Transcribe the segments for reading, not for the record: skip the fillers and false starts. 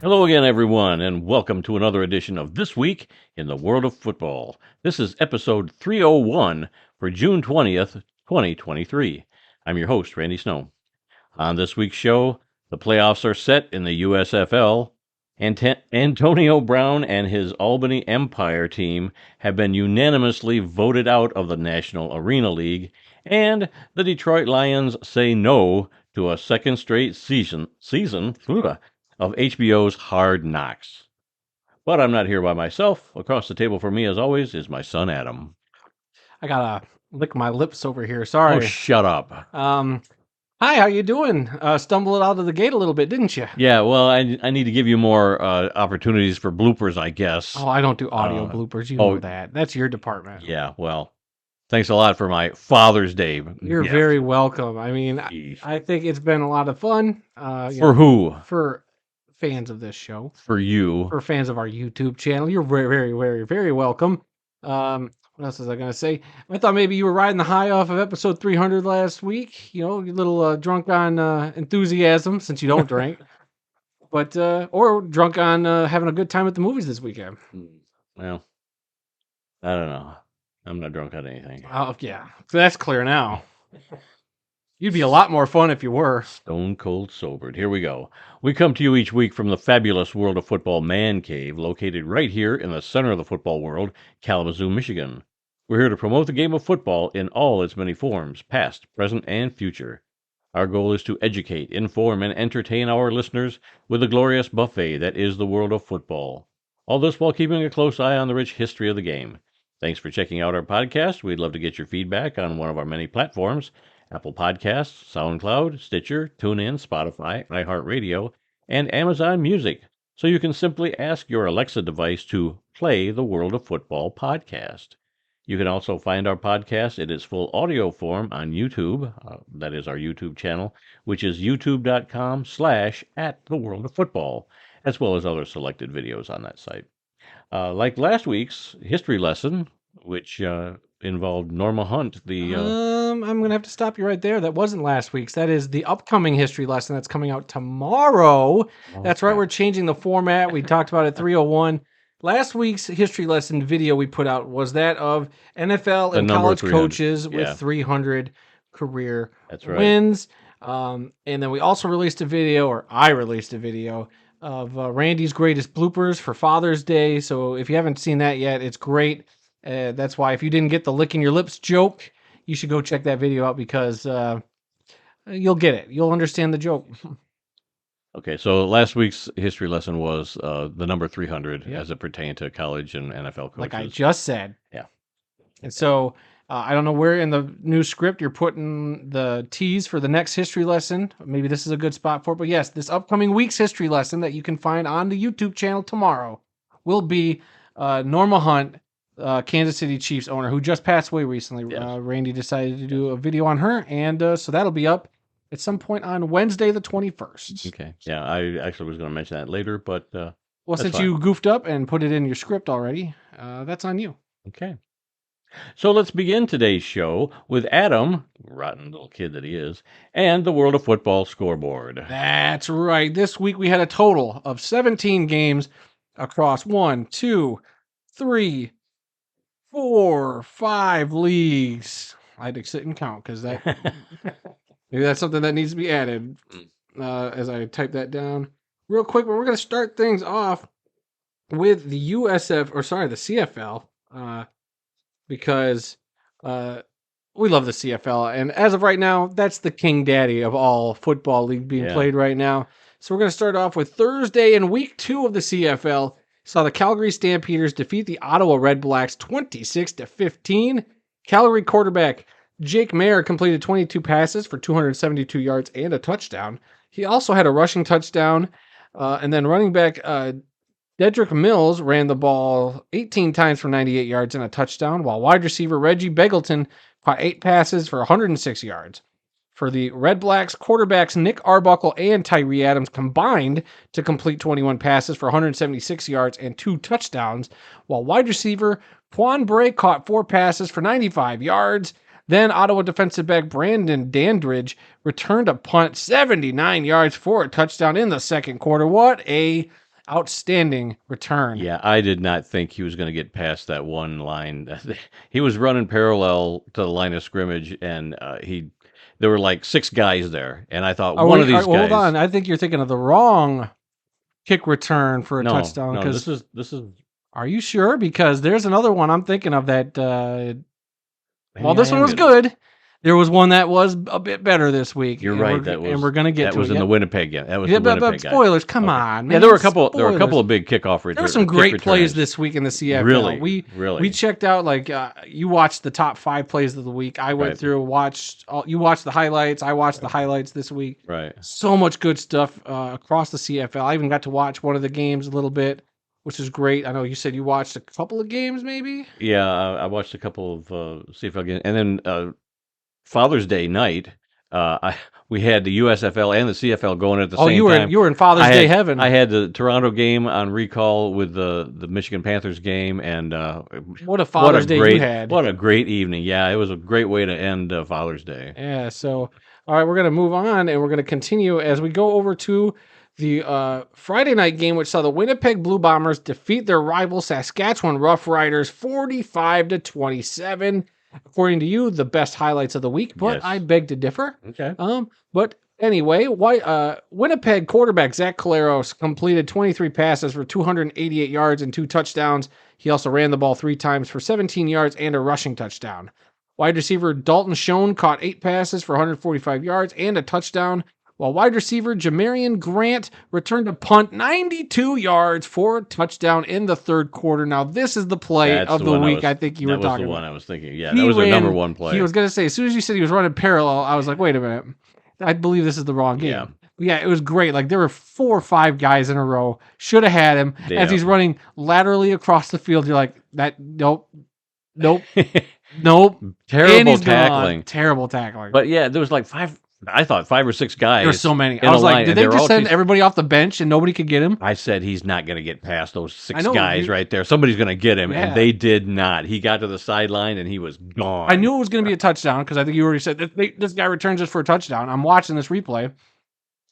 Hello again, everyone, and welcome to another edition of This Week in the World of Football. This is episode 301 for June 20th, 2023. I'm your host, Randy Snow. On this week's show, the playoffs are set in the USFL. Antonio Brown and his Albany Empire team have been unanimously voted out of the National Arena League, and the Detroit Lions say no to a second straight season of HBO's Hard Knocks. But I'm not here by myself. Across the table from me, as always, is my son Adam. I gotta lick my lips over here. Oh, Sorry. shut up. Hi, how you doing? Stumbled out of the gate a little bit, didn't you? Yeah, well, I need to give you more opportunities for bloopers, I guess. Oh, I don't do audio bloopers. You know that. That's your department. Yeah, well, thanks a lot for my Father's Day. You're gift. very welcome. I mean, Jeez. I think it's been a lot of fun. For who? For fans of this show. For you. For fans of our YouTube channel. You're very, very, very, very welcome. What else was I going to say? I thought maybe you were riding the high off of episode 300 last week. You know, a little drunk on enthusiasm since you don't drink. But, or drunk on having a good time at the movies this weekend. Well, I don't know. I'm not drunk on anything. Oh, yeah. So that's clear now. You'd be a lot more fun if you were. Stone cold sobered. Here we go. We come to you each week from the fabulous World of Football Man Cave, located right here in the center of the football world, Kalamazoo, Michigan. We're here to promote the game of football in all its many forms, past, present, and future. Our goal is to educate, inform, and entertain our listeners with the glorious buffet that is the world of football. All this while keeping a close eye on the rich history of the game. Thanks for checking out our podcast. We'd love to get your feedback on one of our many platforms: Apple Podcasts, SoundCloud, Stitcher, TuneIn, Spotify, iHeartRadio, and Amazon Music. So you can simply ask your Alexa device to play the World of Football podcast. You can also find our podcast in its full audio form on YouTube. That is our YouTube channel, which is youtube.com/@theworldoffootball, as well as other selected videos on that site. Like last week's history lesson, which involved Norma Hunt, I'm going to have to stop you right there. That wasn't last week's. That is the upcoming history lesson that's coming out tomorrow. That's right. We're changing the format. We talked about it 301. Last week's history lesson video we put out was that of NFL and college coaches with 300 career wins. And then we also released a video, or I released a video, of Randy's greatest bloopers for Father's Day. So if you haven't seen that yet, it's great. That's why if you didn't get the licking your lips joke, you should go check that video out because you'll get it. You'll understand the joke. Okay, so last week's history lesson was the number 300 as it pertained to college and NFL coaches. Like I just said. Yeah. And so I don't know where in the new script you're putting the tease for the next history lesson. Maybe this is a good spot for it. But yes, this upcoming week's history lesson that you can find on the YouTube channel tomorrow will be Norma Hunt, Kansas City Chiefs owner, who just passed away recently. Yes. Randy decided to do a video on her, and so that'll be up at some point on Wednesday the 21st. Okay. Yeah, I actually was going to mention that later, but well, since you goofed up and put it in your script already, that's on you. Okay. So let's begin today's show with Adam, rotten little kid that he is, and the World of Football scoreboard. That's right. This week we had a total of 17 games across 1, 2, 3, 4, 5 leagues. I had to sit and count because that maybe that's something that needs to be added as I type that down real quick. But we're going to start things off with the CFL, because we love the CFL, and as of right now, that's the king daddy of all football league being played right now. So we're going to start off with Thursday in week 2 of the CFL. Saw the Calgary Stampeders defeat the Ottawa Red Blacks 26-15. Calgary quarterback Jake Maier completed 22 passes for 272 yards and a touchdown. He also had a rushing touchdown, and then running back Dedrick Mills ran the ball 18 times for 98 yards and a touchdown, while wide receiver Reggie Begelton caught 8 passes for 106 yards. For the Red Blacks, quarterbacks Nick Arbuckle and Tyree Adams combined to complete 21 passes for 176 yards and 2 touchdowns, while wide receiver Quan Bray caught 4 passes for 95 yards. Then Ottawa defensive back Brandon Dandridge returned a punt 79 yards for a touchdown in the second quarter. What a outstanding return. Yeah, I did not think he was going to get past that one line. He was running parallel to the line of scrimmage, and there were like 6 guys there, and I thought one of these guys. Hold on, I think you're thinking of the wrong kick return for a touchdown. No, this is. Are you sure? Because there's another one I'm thinking of that. While this one was good, there was one that was a bit better this week. You're right. And we're gonna get to it. That was in the Winnipeg game. That was the Winnipeg guy. Spoilers, come on, man. Yeah, there were a couple of big kickoff returns. There were some great plays this week in the CFL. Really, we checked out, like, you watched the top 5 plays of the week. I went through, you watched the highlights. I watched the highlights this week. Right. So much good stuff across the CFL. I even got to watch one of the games a little bit, which is great. I know you said you watched a couple of games, maybe. Yeah, I watched a couple of CFL games, and then Father's Day night, we had the USFL and the CFL going at the same time. You were in Father's Day heaven. I had the Toronto game on recall with the Michigan Panthers game, and what a Father's Day you had! What a great evening! Yeah, it was a great way to end Father's Day. Yeah. So, all right, we're gonna move on, and we're gonna continue as we go over to the Friday night game, which saw the Winnipeg Blue Bombers defeat their rival Saskatchewan Roughriders 45-27. According to you, the best highlights of the week, but yes. I beg to differ. Okay. But anyway, Winnipeg quarterback Zach Collaros completed 23 passes for 288 yards and 2 touchdowns. He also ran the ball 3 times for 17 yards and a rushing touchdown. Wide receiver Dalton Schoen caught 8 passes for 145 yards and a touchdown, while wide receiver Jamarian Grant returned a punt 92 yards for a touchdown in the third quarter. Now, this is the play of the week I think you were talking about. That was the one I was thinking. Yeah, that was their number one play. He was going to say, as soon as you said he was running parallel, I was like, wait a minute. I believe this is the wrong game. Yeah, it was great. Like, there were 4 or 5 guys in a row. Should have had him. Yeah. As he's running laterally across the field, you're like, nope. Terrible tackling. Terrible tackling. But yeah, there was like 5 or 6 guys. There were so many. I was like, did they just send everybody off the bench and nobody could get him? I said he's not going to get past those 6 guys right there. Somebody's going to get him, and they did not. He got to the sideline, and he was gone. I knew it was going to be a touchdown because I think you already said this guy returns this for a touchdown. I'm watching this replay,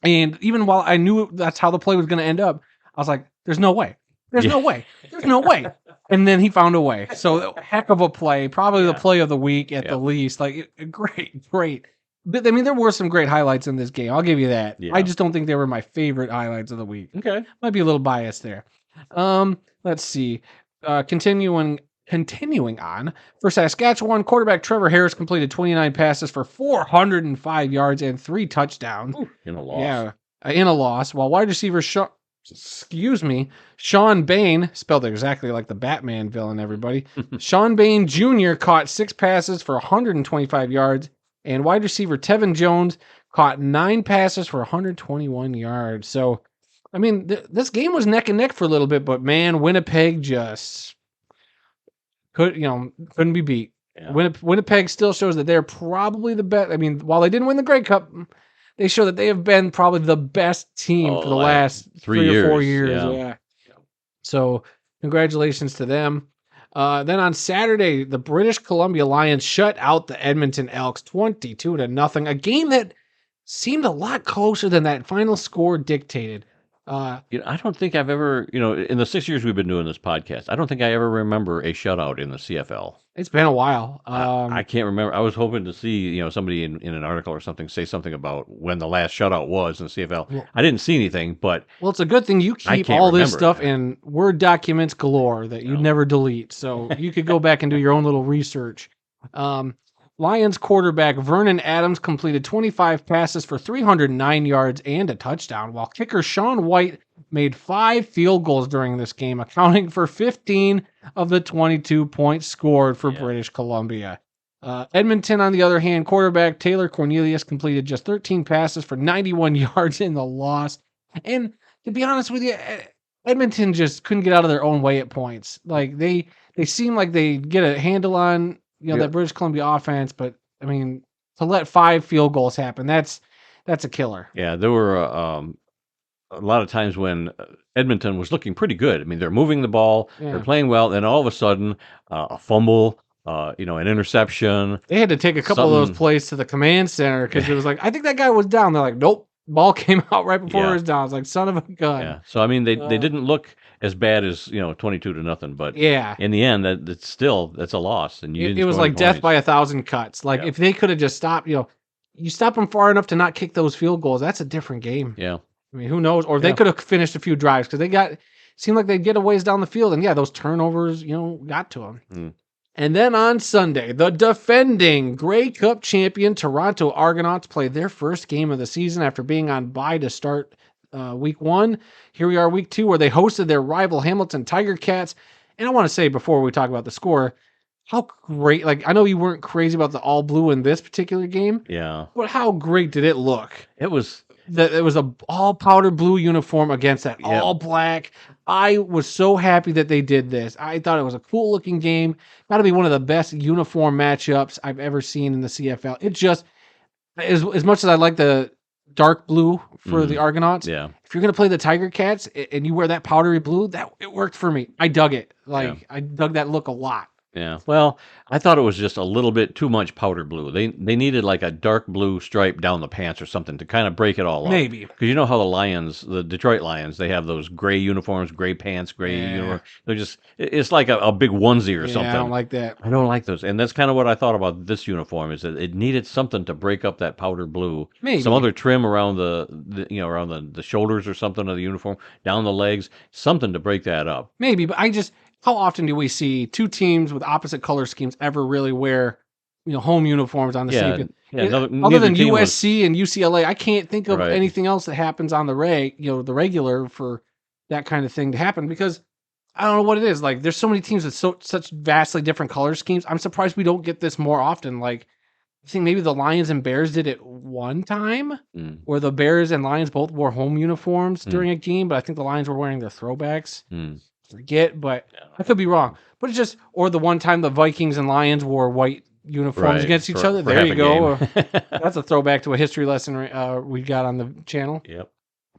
and even while I knew that's how the play was going to end up, I was like, there's no way. There's no way. There's no way. And then he found a way. So, heck of a play. Probably the play of the week at the least. Like, great. But, I mean, there were some great highlights in this game. I'll give you that. Yeah. I just don't think they were my favorite highlights of the week. Okay. Might be a little biased there. Let's see. Continuing on. For Saskatchewan, quarterback Trevor Harris completed 29 passes for 405 yards and 3 touchdowns. Ooh, in a loss. Yeah, in a loss. While wide receiver Sean Bain, spelled exactly like the Batman villain, everybody. Sean Bain Jr. caught 6 passes for 125 yards. And wide receiver Tevin Jones caught 9 passes for 121 yards. So, I mean, this game was neck and neck for a little bit, but man, Winnipeg just couldn't be beat. Yeah. Winnipeg still shows that they're probably the best. I mean, while they didn't win the Grey Cup, they show that they have been probably the best team for the last 3 or 4 years. Yeah. So, congratulations to them. Then on Saturday, the British Columbia Lions shut out the Edmonton Elks 22-0. A game that seemed a lot closer than that final score dictated. I don't think I've ever, in the 6 years we've been doing this podcast, I don't think I ever remember a shutout in the CFL. It's been a while. I can't remember. I was hoping to see, somebody in an article or something say something about when the last shutout was in the CFL. Well, I didn't see anything, but... Well, it's a good thing you keep all this stuff in Word documents galore that you never delete. So you could go back and do your own little research. Lions quarterback Vernon Adams completed 25 passes for 309 yards and a touchdown, while kicker Sean White made 5 field goals during this game, accounting for 15 of the 22 points scored for British Columbia. Edmonton, on the other hand, quarterback Taylor Cornelius completed just 13 passes for 91 yards in the loss. And to be honest with you, Edmonton just couldn't get out of their own way at points. Like they seem like they get a handle on that British Columbia offense, but I mean, to let 5 field goals happen, that's a killer. Yeah, there were a lot of times when Edmonton was looking pretty good. I mean, they're moving the ball, they're playing well, and all of a sudden, a fumble, an interception. They had to take a couple of those plays to the command center because it was like, I think that guy was down. They're like, nope, Ball came out right before it Yeah. was down. I was like, son of a gun. Yeah. So I mean, they Uh, didn't look as bad as 22-0, but yeah. in the end, that's a loss, and you It didn't was score any like death by points. 1,000 cuts. Like, Yeah. if they could have just stopped, you stop them far enough to not kick those field goals, that's a different game. Yeah. I mean, who knows? Or they Yeah. could have finished a few drives because seemed like they'd get a ways down the field. And yeah, those turnovers, got to them. Mm. And then on Sunday, the defending Grey Cup champion Toronto Argonauts played their first game of the season after being on bye to start week 1. Here we are, week 2, where they hosted their rival Hamilton Tiger Cats. And I want to say before we talk about the score, how great, like, I know you weren't crazy about the all blue in this particular game, Yeah. but how great did it look? It was. That it was a all powder blue uniform against that Yep. all black. I was so happy that they did this. I thought it was a cool looking game. Got to be one of the best uniform matchups I've ever seen in the CFL. It just, as much as I like the dark blue for the Argonauts, Yeah. if you're gonna play the Tiger Cats and you wear that powdery blue, that it worked for me. I dug it. Like, I dug that look a lot. Yeah. Well, I thought it was just a little bit too much powder blue. They needed like a dark blue stripe down the pants or something to kind of break it all up. Maybe. Because you know how the Detroit Lions, they have those gray uniforms, gray pants, gray uniform. They're just, it's like a big onesie or something. I don't like that. I don't like those. And that's kind of what I thought about this uniform, is that it needed something to break up that powder blue. Maybe. Some other trim around around the shoulders or something of the uniform, down the legs, something to break that up. Maybe, but how often do we see two teams with opposite color schemes ever really wear, home uniforms on the same field? Other than USC and UCLA, I can't think of anything else that happens on the the regular for that kind of thing to happen, because I don't know what it is. Like, there's so many teams with such vastly different color schemes. I'm surprised we don't get this more often. Like, I think maybe the Lions and Bears did it one time, where the Bears and Lions both wore home uniforms during a game, but I think the Lions were wearing their throwbacks. Forget, but I could be wrong. But it's just, or the one time the Vikings and Lions wore white uniforms against each other. There you go. That's a throwback to a history lesson we got on the channel. Yep.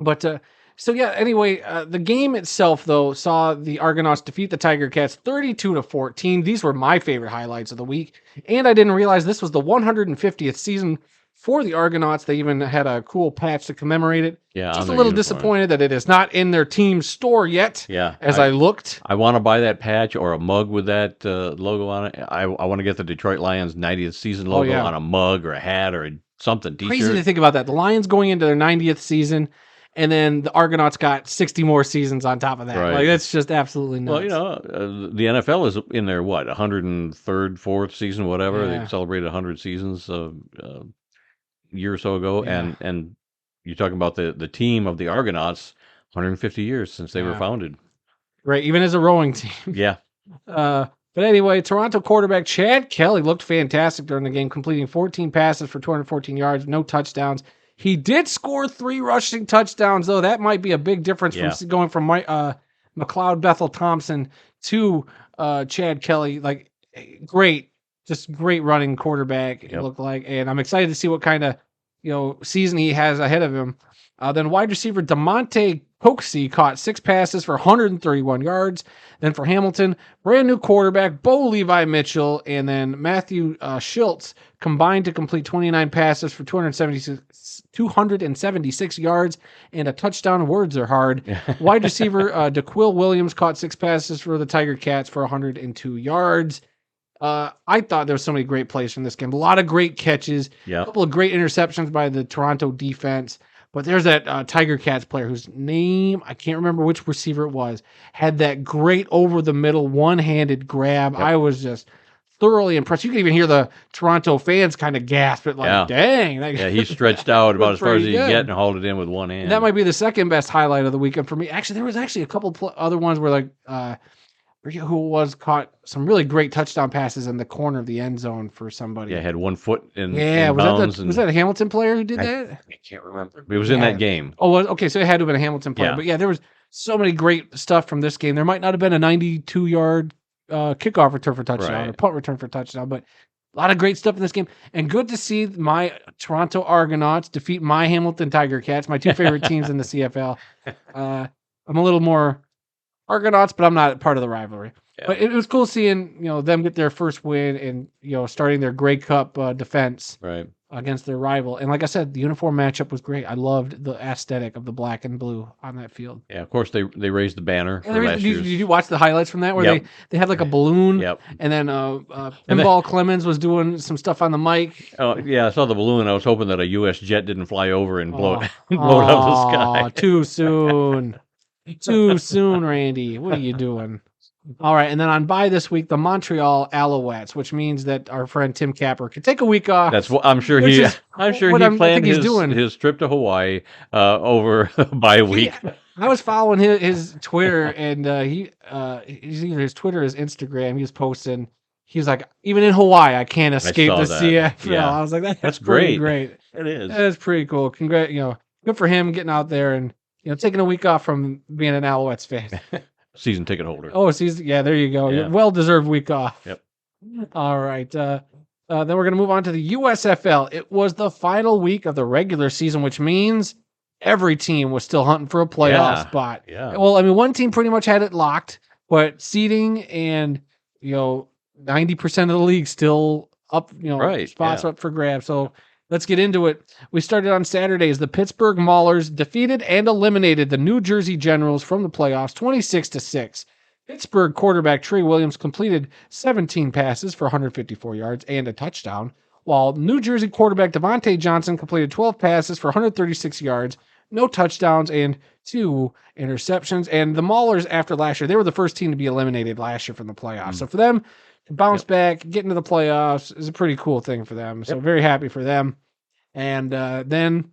But so yeah. Anyway, the game itself though saw the Argonauts defeat the Tiger Cats 32-14. These were my favorite highlights of the week, and I didn't realize this was the 150th season for the Argonauts. They even had a cool patch to commemorate it. Yeah, just a little disappointed that it is not in their team store yet. Yeah, I looked, I want to buy that patch or a mug with that logo on it. I want to get the Detroit Lions 90th season logo on a mug or a hat or something. T-shirt. Crazy to think about that. The Lions going into their 90th season, and then the Argonauts got 60 more seasons on top of that. Right. Like, that's just absolutely nuts. Well, the NFL is in their 103rd, 4th season, whatever. Yeah. They celebrated 100 seasons a year or so ago, and you're talking about the team of the Argonauts, 150 years since they were founded. Right, even as a rowing team. Yeah. But anyway, Toronto quarterback Chad Kelly looked fantastic during the game, completing 14 passes for 214 yards, no touchdowns. He did score 3 rushing touchdowns, though. That might be a big difference from going from McLeod Bethel Thompson to Chad Kelly. Like, great running quarterback, it looked like. And I'm excited to see what kind of season he has ahead of him. Then wide receiver DeMonte Coxey caught 6 passes for 131 yards. Then for Hamilton, brand new quarterback Bo Levi Mitchell and then Matthew Schultz combined to complete 29 passes for 276 yards and a touchdown. Words are hard. Wide receiver DeQuill Williams caught 6 passes for the Tiger Cats for 102 yards. I thought there was so many great plays from this game. A lot of great catches. A couple of great interceptions by the Toronto defense. But there's that Tiger Cats player whose name, I can't remember which receiver it was, had that great over-the-middle one-handed grab. I was just thoroughly impressed. You can even hear the Toronto fans kind of gasp at, like, dang. He stretched out about as far as he could get and hauled it in with one hand. And that might be the second best highlight of the weekend for me. Actually, there was a couple other ones where, like, I forget who it was, caught some really great touchdown passes in the corner of the end zone for somebody. Yeah, had 1 foot in bounds. Was that a Hamilton player who did that? I can't remember. It was in that game. Oh, okay, so it had to have been a Hamilton player. But yeah, there was so many great stuff from this game. There might not have been a 92-yard kickoff return for touchdown or punt return for touchdown, but a lot of great stuff in this game. And good to see my Toronto Argonauts defeat my Hamilton Tiger Cats, my 2 favorite teams in the CFL. I'm a little more Argonauts, but I'm not part of the rivalry. But it was cool seeing them get their first win and starting their Grey Cup defense. Right. against their rival. And like I said, the uniform matchup was great. I loved the aesthetic of the black and blue on that field. Yeah, of course they raised the banner for And last did year's. you watch the highlights from that where Yep. they had like a balloon? Yep. And then And Pinball Clemens was doing some stuff on the mic. Oh yeah, I saw the balloon. I was hoping that a U.S. jet didn't fly over and blow it blow it out of the sky. Too soon. Too soon, Randy. What are you doing? All right, and then on bye this week, the Montreal Alouettes, which means that our friend Tim Capper can take a week off. That's what I'm sure he planned his trip to Hawaii over by a week. I was following his Twitter, and he's either his Twitter or his Instagram. He was posting. He's like, even in Hawaii, I can't escape the CFL. Yeah. I was like, that's great. Great. It is. That is pretty cool. Good for him getting out there and taking a week off from being an Alouettes fan. Season ticket holder. Oh, yeah, there you go. Yeah. Well-deserved week off. Yep. All right. Then we're going to move on to the USFL. It was the final week of the regular season, which means every team was still hunting for a playoff spot. Yeah. Well, I mean, one team pretty much had it locked, but seeding and, 90% of the league still up, spots up for grabs. So let's get into it. We started on Saturday as the Pittsburgh Maulers defeated and eliminated the New Jersey Generals from the playoffs 26-6. Pittsburgh quarterback Trey Williams completed 17 passes for 154 yards and a touchdown, while New Jersey quarterback Devontae Johnson completed 12 passes for 136 yards, no touchdowns, and 2 interceptions. And the Maulers, after last year, they were the first team to be eliminated last year from the playoffs. So for them to bounce back, get into the playoffs is a pretty cool thing for them. So very happy for them. And then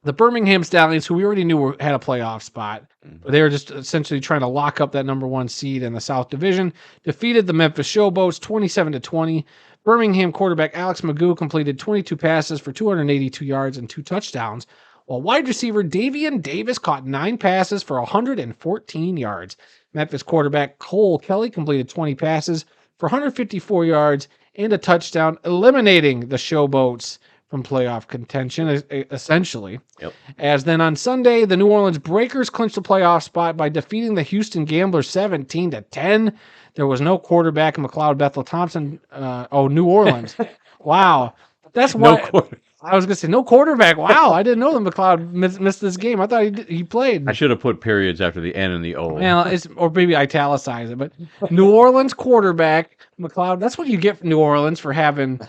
the Birmingham Stallions, who we already knew had a playoff spot, but they were just essentially trying to lock up that number 1 seed in the South Division, defeated the Memphis Showboats 27-20. Birmingham quarterback Alex Magoo completed 22 passes for 282 yards and 2 touchdowns, while wide receiver Davian Davis caught 9 passes for 114 yards. Memphis quarterback Cole Kelly completed 20 passes for 154 yards and a touchdown, eliminating the Showboats from playoff contention, essentially. Yep. As then on Sunday, the New Orleans Breakers clinched the playoff spot by defeating the Houston Gamblers 17-10. There was no quarterback in McLeod Bethel Thompson. New Orleans. Wow. That's what I was going to say. No quarterback. Wow. I didn't know that McLeod missed this game. I thought he played. I should have put periods after the N and the O. Well, or maybe italicize it. But New Orleans quarterback McLeod. That's what you get from New Orleans for having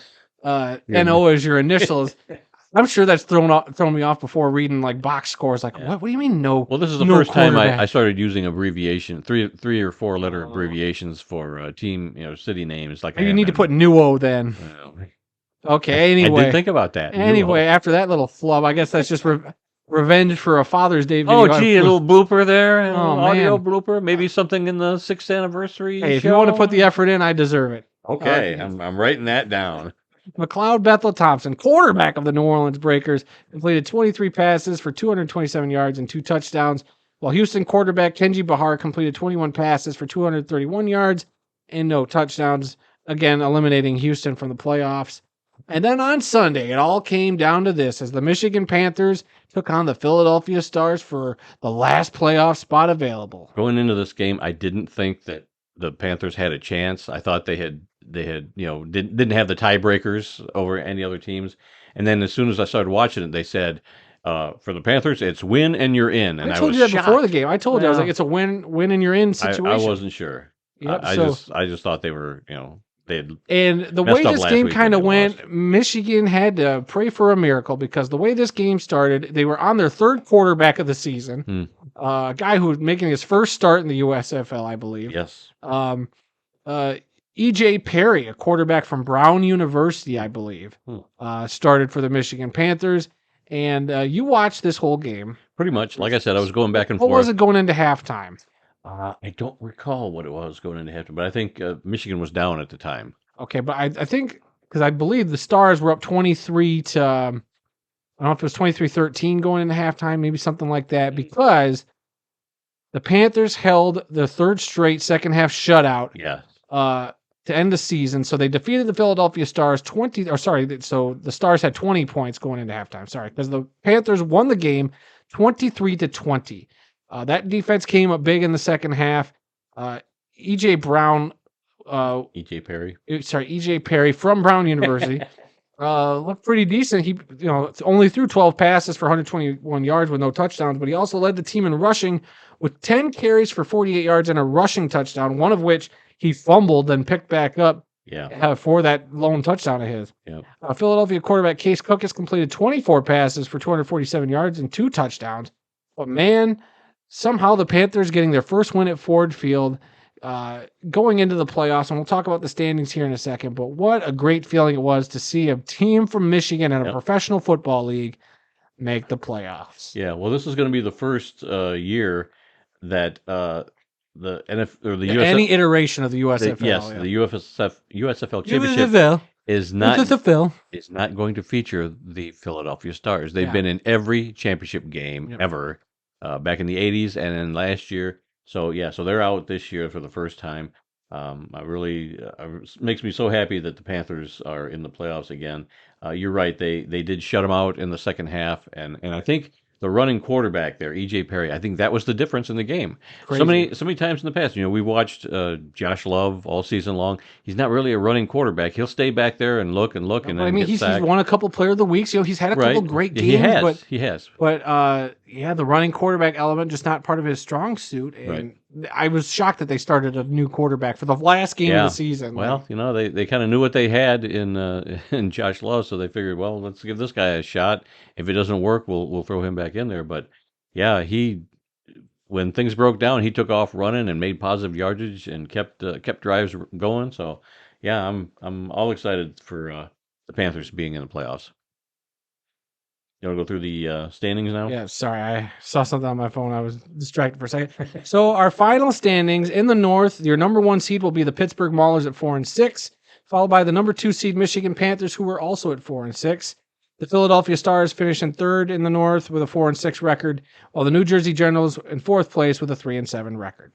NO as your initials. I'm sure that's thrown me off before reading like box scores. Like, what do you mean no? Well, this is the first time I started using abbreviation, three or four letter abbreviations for team, city names. Like you need to put NUO then. Okay. Anyway, I did think about that. Anyway, after that little flub, I guess that's just revenge for a Father's Day video. Oh, gee, a little blooper there, audio man. blooper, maybe something in the 6th anniversary. Hey, if you want to put the effort in, I deserve it. Okay, I'm writing that down. McLeod Bethel Thompson, quarterback of the New Orleans Breakers, completed 23 passes for 227 yards and 2 touchdowns, while Houston quarterback Kenji Bahar completed 21 passes for 231 yards and no touchdowns, again eliminating Houston from the playoffs. And then on Sunday, it all came down to this as the Michigan Panthers took on the Philadelphia Stars for the last playoff spot available. Going into this game, I didn't think that the Panthers had a chance. I thought they had didn't have the tiebreakers over any other teams. And then as soon as I started watching it, they said, for the Panthers, it's win and you're in. And I told you that before the game. I told you, I was like, it's a win and you're in situation. I wasn't sure. Yep, I just thought they were, they had and the way this game kind of went, Michigan had to pray for a miracle because the way this game started, they were on their 3rd quarterback of the season, a guy who was making his first start in the USFL, I believe. Yes. E.J. Perry, a quarterback from Brown University, I believe, started for the Michigan Panthers. And you watched this whole game. Pretty much. Like I said, I was going back and forth. What was it going into halftime? I don't recall what it was going into halftime, but I think Michigan was down at the time. Okay, but I think, because I believe the Stars were up 23 to, I don't know if it was 23-13 going into halftime, maybe something like that, because the Panthers held the 3rd straight second half shutout. Yeah. To end the season. So they defeated the Philadelphia Stars so the Stars had 20 points going into halftime. Sorry, because the Panthers won the game 23-20. That defense came up big in the second half. EJ Perry from Brown University looked pretty decent. He, only threw 12 passes for 121 yards with no touchdowns, but he also led the team in rushing with 10 carries for 48 yards and a rushing touchdown, one of which he fumbled and picked back up for that lone touchdown of his. Yep. Philadelphia quarterback Case Cook has completed 24 passes for 247 yards and 2 touchdowns. But man, somehow the Panthers getting their first win at Ford Field, going into the playoffs, and we'll talk about the standings here in a second, but what a great feeling it was to see a team from Michigan in a professional football league make the playoffs. Yeah, well, this is going to be the first year that the NFL or the USFL, any iteration of the USFL, the USFL championship is not going to feature the Philadelphia Stars. They've been in every championship game ever, back in the 80s and then last year. So they're out this year for the first time. Makes me so happy that the Panthers are in the playoffs again. You're right; they did shut them out in the second half, and I think the running quarterback there, E.J. Perry, I think that was the difference in the game. Crazy. So many times in the past, we watched Josh Love all season long. He's not really a running quarterback. He'll stay back there and look, and then he's won a couple Player of the Weeks. He's had a couple great games. He has. But the running quarterback element just not part of his strong suit. And I was shocked that they started a new quarterback for the last game of the season. Well, they kind of knew what they had in Josh Love, so they figured, well, let's give this guy a shot. If it doesn't work, we'll throw him back in there. But yeah, when things broke down, he took off running and made positive yardage and kept drives going. So yeah, I'm all excited for the Panthers being in the playoffs. You want to go through the standings now? Yeah, sorry. I saw something on my phone. I was distracted for a second. So our final standings in the North, your number 1 seed will be the Pittsburgh Maulers at 4-6, followed by the number 2 seed Michigan Panthers, who were also at 4-6. The Philadelphia Stars finish in 3rd in the North with a 4-6 record, while the New Jersey Generals in 4th place with a 3-7 record.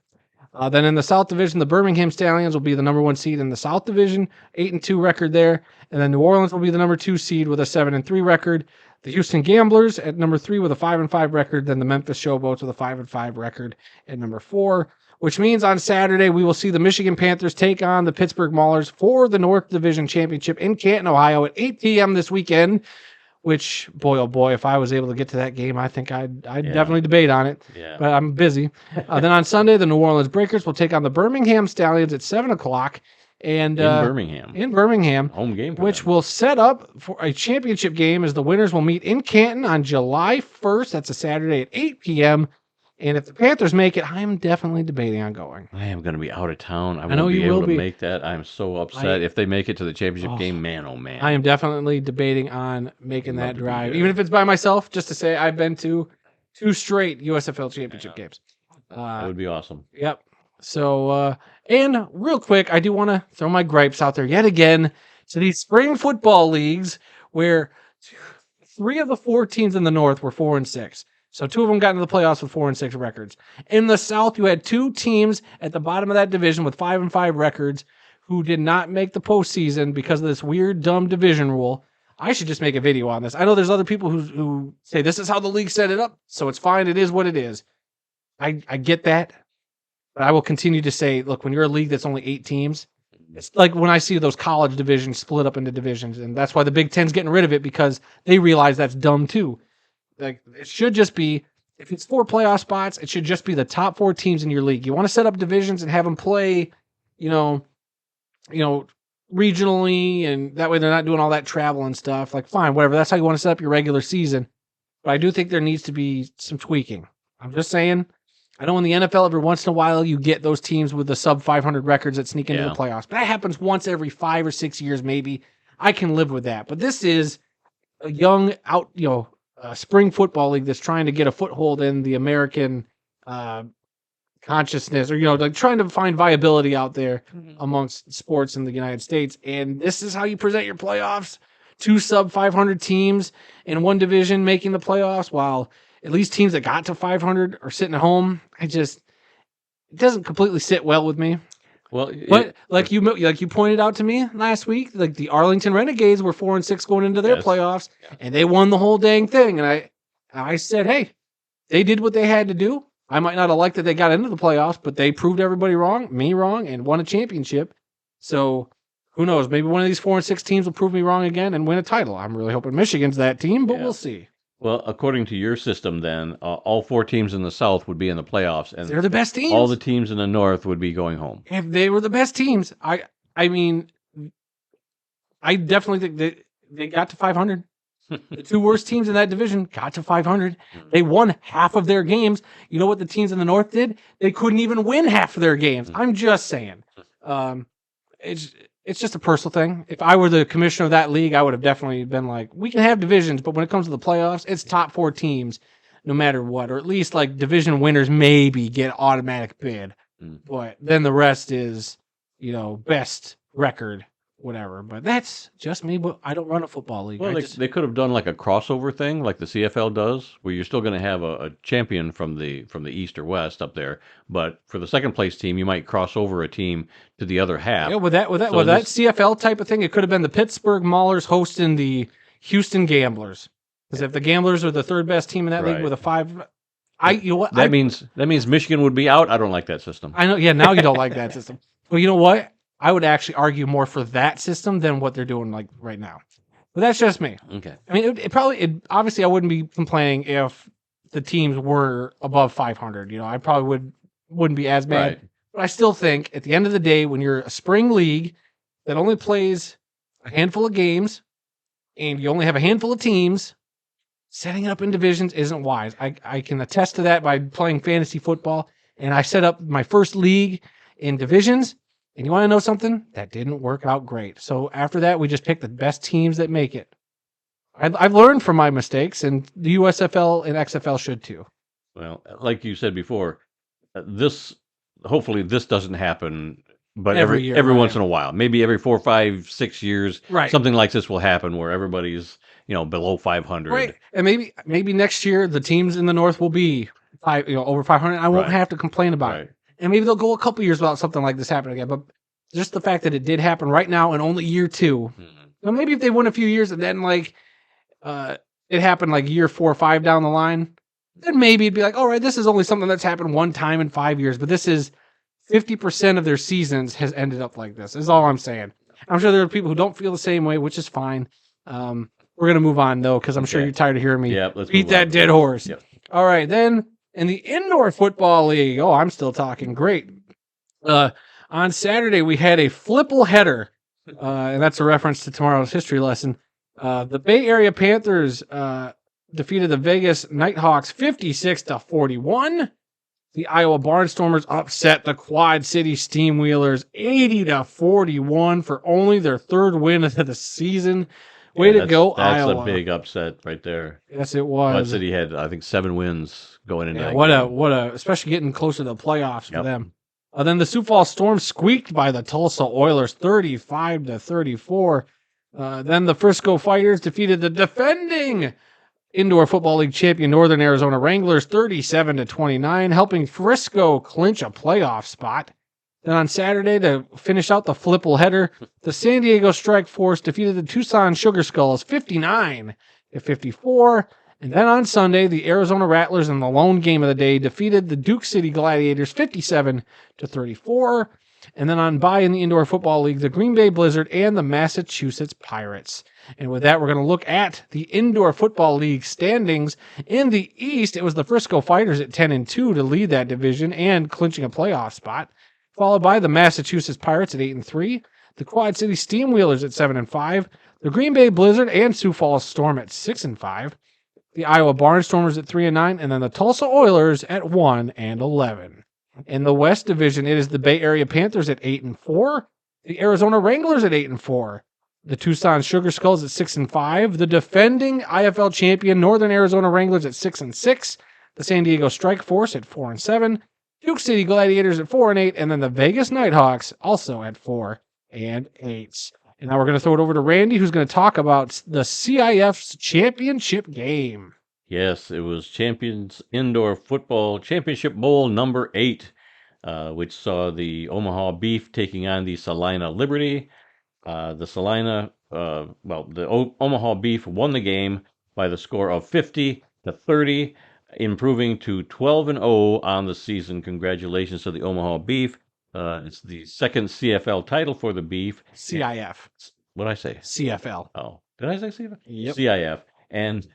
Then in the South Division, the Birmingham Stallions will be the number 1 seed in the South Division, 8-2 record there, and then New Orleans will be the number 2 seed with a 7-3 record. The Houston Gamblers at number 3 with a 5-5 record, then the Memphis Showboats with a 5-5 record at number 4, which means on Saturday we will see the Michigan Panthers take on the Pittsburgh Maulers for the North Division Championship in Canton, Ohio at 8 p.m. this weekend, which, boy, oh boy, if I was able to get to that game, I think I'd definitely debate on it, but I'm busy. Then on Sunday, the New Orleans Breakers will take on the Birmingham Stallions at 7 o'clock. And in Birmingham, home game, which will set up for a championship game as the winners will meet in Canton on July 1st. That's a Saturday at 8 p.m. And if the Panthers make it, I am definitely debating on going. I am going to be out of town. I know won't you be will able to make that. I'm so upset. If they make it to the championship game, man, oh man. I am definitely debating on making that drive, even if it's by myself, just to say I've been to 2 straight USFL championship games. That would be awesome. Yep. So, and real quick, I do want to throw my gripes out there yet again to these spring football leagues where 3 of the 4 teams in the North were 4-6. So 2 of them got into the playoffs with 4-6 records. In the South, you had 2 teams at the bottom of that division with 5-5 records who did not make the postseason because of this weird, dumb division rule. I should just make a video on this. I know there's other people who say this is how the league set it up, so it's fine. It is what it is. I get that. But I will continue to say, look, when you're a league that's only 8 teams, it's like when I see those college divisions split up into divisions, and that's why the Big Ten's getting rid of it, because they realize that's dumb too. Like, it should just be, if it's 4 playoff spots, it should just be the top 4 teams in your league. You want to set up divisions and have them play, regionally, and that way they're not doing all that travel and stuff. Like, fine, whatever. That's how you want to set up your regular season. But I do think there needs to be some tweaking. I'm just saying. I know in the NFL, every once in a while, you get those teams with the sub 500 records that sneak into the playoffs. But that happens once every 5 or 6 years, maybe. I can live with that. But this is a young spring football league that's trying to get a foothold in the American consciousness, or like trying to find viability out there amongst sports in the United States. And this is how you present your playoffs: 2 sub 500 teams in one division making the playoffs, while at least teams that got to 500 are sitting at home. It doesn't completely sit well with me. Well, but like you pointed out to me last week, like the Arlington Renegades were 4-6 going into their playoffs, and they won the whole dang thing. And I said, hey, they did what they had to do. I might not have liked that they got into the playoffs, but they proved everybody wrong, me wrong, and won a championship. So who knows? Maybe one of these 4-6 teams will prove me wrong again and win a title. I'm really hoping Michigan's that team, but we'll see. Well, according to your system, then all 4 teams in the South would be in the playoffs, and they're the best teams. All the teams in the North would be going home. If they were the best teams, I mean, I definitely think that they got to 500. The 2 worst teams in that division got to 500. They won half of their games. You know what the teams in the North did? They couldn't even win half of their games. I'm just saying. It's just a personal thing. If I were the commissioner of that league, I would have definitely been like, we can have divisions, but when it comes to the playoffs, it's top 4 teams no matter what. Or at least like division winners maybe get automatic bid. But then the rest is, best record, whatever. But that's just me. But I don't run a football league. Well, they could have done like a crossover thing, like the CFL does, where you're still going to have a champion from the East or West up there, but for the second place team, you might cross over a team to the other half. Yeah, with that CFL type of thing, it could have been the Pittsburgh Maulers hosting the Houston Gamblers. Because if the Gamblers are the 3rd best team in that league with a 5, that means Michigan would be out. I don't like that system. I know. Yeah, now you don't like that system. Well, you know what? I would actually argue more for that system than what they're doing like right now. But that's just me. Okay. I mean, obviously I wouldn't be complaining if the teams were above 500. I probably wouldn't be as bad. Right. But I still think at the end of the day, when you're a spring league that only plays a handful of games and you only have a handful of teams, setting it up in divisions isn't wise. I can attest to that by playing fantasy football. And I set up my first league in divisions. And you want to know something? That didn't work out great. So after that, we just picked the best teams that make it. I've learned from my mistakes, and the USFL and XFL should too. Well, like you said before, hopefully this doesn't happen, but every once in a while, maybe every 4, 5, 6 years, something like this will happen where everybody's below 500. Right, and maybe next year the teams in the North will be over 500. I won't have to complain about it. And maybe they'll go a couple years without something like this happening again. But just the fact that it did happen right now in only year 2. Maybe if they win a few years and then it happened like year 4 or 5 down the line, then maybe it'd be like, all right, this is only something that's happened one time in 5 years. But this is 50% of their seasons has ended up like this, is all I'm saying. I'm sure there are people who don't feel the same way, which is fine. We're going to move on, though, because I'm sure you're tired of hearing me beat that dead horse. Yep. All right, then. In the Indoor Football League, I'm still talking. Great. On Saturday, we had a flipple header, and that's a reference to tomorrow's history lesson. The Bay Area Panthers defeated the Vegas Nighthawks 56-41. The Iowa Barnstormers upset the Quad City Steamwheelers 80-41 for only their 3rd win of the season. Way to go, Iowa. That's a big upset right there. Yes, it was. Quad City had, I think, 7 wins going into that game. Especially getting closer to the playoffs for them. Then the Sioux Falls Storm squeaked by the Tulsa Oilers 35-34. Then the Frisco Fighters defeated the defending Indoor Football League champion Northern Arizona Wranglers 37-29, helping Frisco clinch a playoff spot. Then on Saturday, to finish out the flipple header, the San Diego Strike Force defeated the Tucson Sugar Skulls 59-54. And then on Sunday, the Arizona Rattlers in the lone game of the day defeated the Duke City Gladiators 57-34. And then on bye in the Indoor Football League, the Green Bay Blizzard and the Massachusetts Pirates. And with that, we're going to look at the Indoor Football League standings. In the East, it was the Frisco Fighters at 10-2 to lead that division and clinching a playoff spot, followed by the Massachusetts Pirates at 8-3, the Quad City Steamwheelers at 7-5, the Green Bay Blizzard and Sioux Falls Storm at 6-5, the Iowa Barnstormers at 3-9, and then the Tulsa Oilers at 1-11. In the West Division, it is the Bay Area Panthers at 8-4, the Arizona Wranglers at 8-4, the Tucson Sugar Skulls at 6-5, the defending IFL champion Northern Arizona Wranglers at 6-6, the San Diego Strike Force at 4-7, Duke City Gladiators at 4-8, and then the Vegas Nighthawks also at 4-8. And now we're going to throw it over to Randy, who's going to talk about the CIF's championship game. Yes, it was Champions Indoor Football Championship Bowl number 8, which saw the Omaha Beef taking on the Salina Liberty. The Omaha Beef won the game by the score of 50-30, improving to 12-0 on the season. Congratulations to the Omaha Beef. It's the second CFL title for the Beef. CIF. What did I say? CFL. Oh, did I say CFL? Yep. CIF. And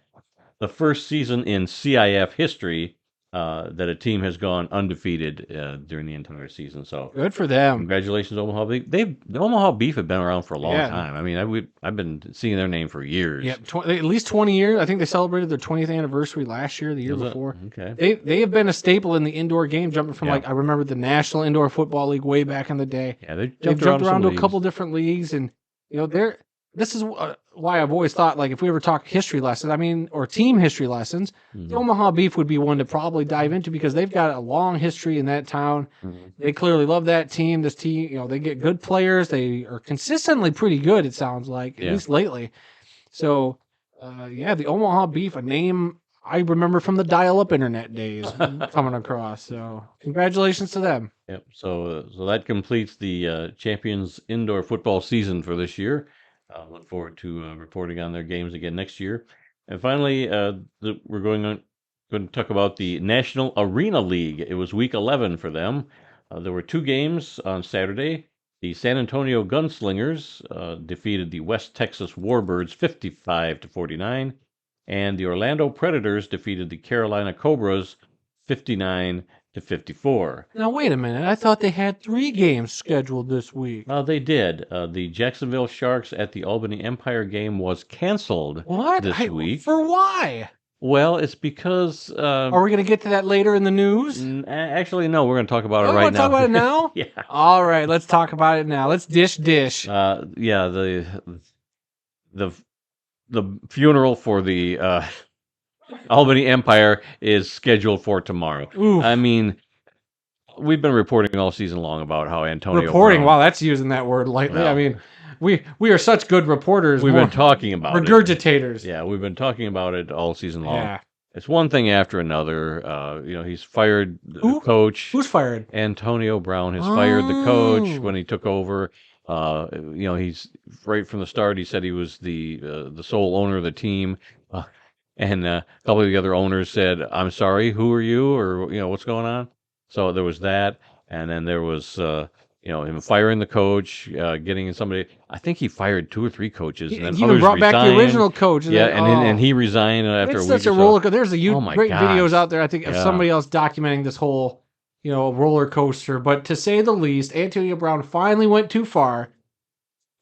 the first season in CIF history that a team has gone undefeated during the entire season. So good for them. Congratulations, Omaha Beef. The Omaha Beef have been around for a long time. I mean, I've been seeing their name for years. Yeah, at least 20 years. I think they celebrated their 20th anniversary last year, the year before. Okay. They have been a staple in the indoor game, jumping from I remember the National Indoor Football League way back in the day. Yeah, they've jumped around to a couple different leagues, and this is why I've always thought, like, if we ever talk history lessons, or team history lessons, the Omaha Beef would be one to probably dive into because they've got a long history in that town. They clearly love that team. This team, they get good players. They are consistently pretty good, it sounds like, at least lately. So, the Omaha Beef, a name I remember from the dial-up internet days coming across. So, congratulations to them. Yep. So that completes the Champions Indoor Football season for this year. Look forward to reporting on their games again next year. And finally, we're going to talk about the National Arena League. It was week 11 for them. There were 2 games on Saturday. The San Antonio Gunslingers defeated the West Texas Warbirds 55-49, and the Orlando Predators defeated the Carolina Cobras 59-54. Now, wait a minute. I thought they had 3 games scheduled this week. They did. The Jacksonville Sharks at the Albany Empire game was canceled this week. For why? Well, it's because... Are we going to get to that later in the news? Actually, no. We're going to talk about it right now. We're going to talk about it now? Yeah. All right, let's talk about it now. Let's dish. The funeral for the Albany Empire is scheduled for tomorrow. Oof. I mean, we've been reporting all season long about how Antonio Brown, wow, that's using that word lightly. No. I mean, we are such good reporters. We've been talking about regurgitators. Yeah, we've been talking about it all season long. Yeah. It's one thing after another. He's fired the coach. Who's fired? Antonio Brown has fired the coach when he took over. He's right from the start. He said he was the sole owner of the team, and a couple of the other owners said, "I'm sorry, who are you?" or what's going on. So there was that, and then there was him firing the coach, getting in somebody. I think he fired 2 or 3 coaches, and then he others brought resigned. Back the original coach. And he resigned after a week. It's such a roller coaster. There's great videos out there. I think of somebody else documenting this whole roller coaster. But to say the least, Antonio Brown finally went too far,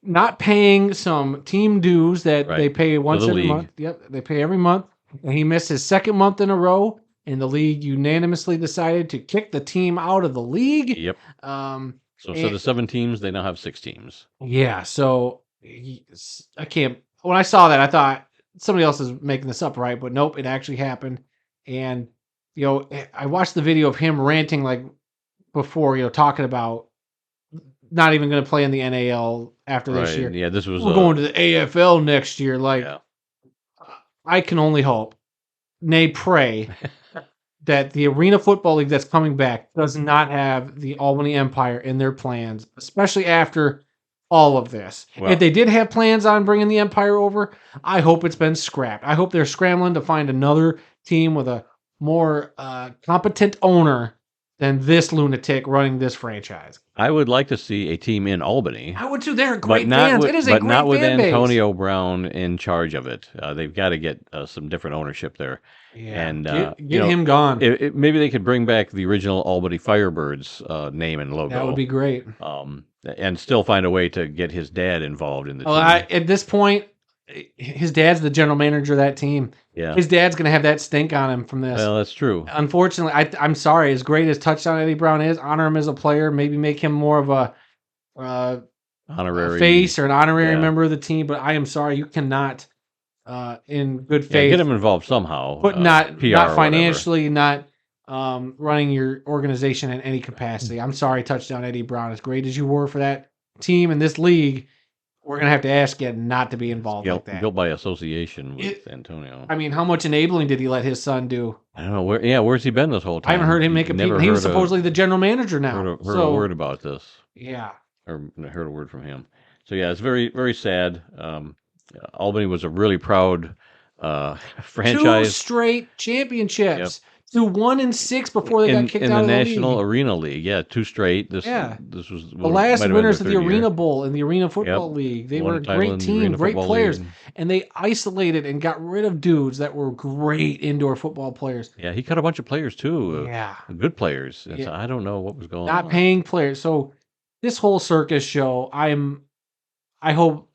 not paying some team dues that they pay once every month. Yep, they pay every month, and he missed his 2nd month in a row. And the league unanimously decided to kick the team out of the league. Yep. So instead of 7 teams, they now have 6 teams. Yeah. So I can't. When I saw that, I thought somebody else is making this up, right? But nope, it actually happened. And I watched the video of him ranting like before, talking about not even going to play in the NAL after this year. Yeah, this was we're going to the AFL next year. Like, I can only hope, nay, pray. That the Arena Football League that's coming back does not have the Albany Empire in their plans, especially after all of this. Well, if they did have plans on bringing the Empire over, I hope it's been scrapped. I hope they're scrambling to find another team with a more competent owner than this lunatic running this franchise. I would like to see a team in Albany. I would too. They're great fans. It is a great fan base. But not with Antonio Brown in charge of it. They've got to get some different ownership there. Yeah, and get him gone. Maybe they could bring back the original Albany Firebirds name and logo. That would be great. And still find a way to get his dad involved in the team. At this point, his dad's the general manager of that team. Yeah. His dad's going to have that stink on him from this. Well, that's true. Unfortunately, I'm sorry. As great as Touchdown Eddie Brown is, honor him as a player. Maybe make him more of a honorary face or an honorary member of the team. But I am sorry, you cannot, in good faith, get him involved somehow. But not financially, not running your organization in any capacity. I'm sorry, Touchdown Eddie Brown. As great as you were for that team in this league, we're going to have to ask you not to be involved like that. Built by association with Antonio. I mean, how much enabling did he let his son do? I don't know. Where's he been this whole time? I haven't heard him make a peep. He was supposedly the general manager now. Heard a word about this. Yeah. Or heard a word from him. So, yeah, it's very, very sad. Albany was a really proud franchise. 2 straight championships. to 1-6 before they got kicked in out the of the National league. Arena League. Yeah, 2 straight. This Yeah. was The last might have been winners their of the 3rd year. Arena Bowl and the Arena Yep. Football League. They Won were a a title great in the team, Arena great Football players, League. and they isolated and got rid of dudes that were great indoor football players. Yeah, he cut a bunch of players too. Yeah. Good players. And Yeah. so I don't know what was going Not on. paying players. So this whole circus show, I hope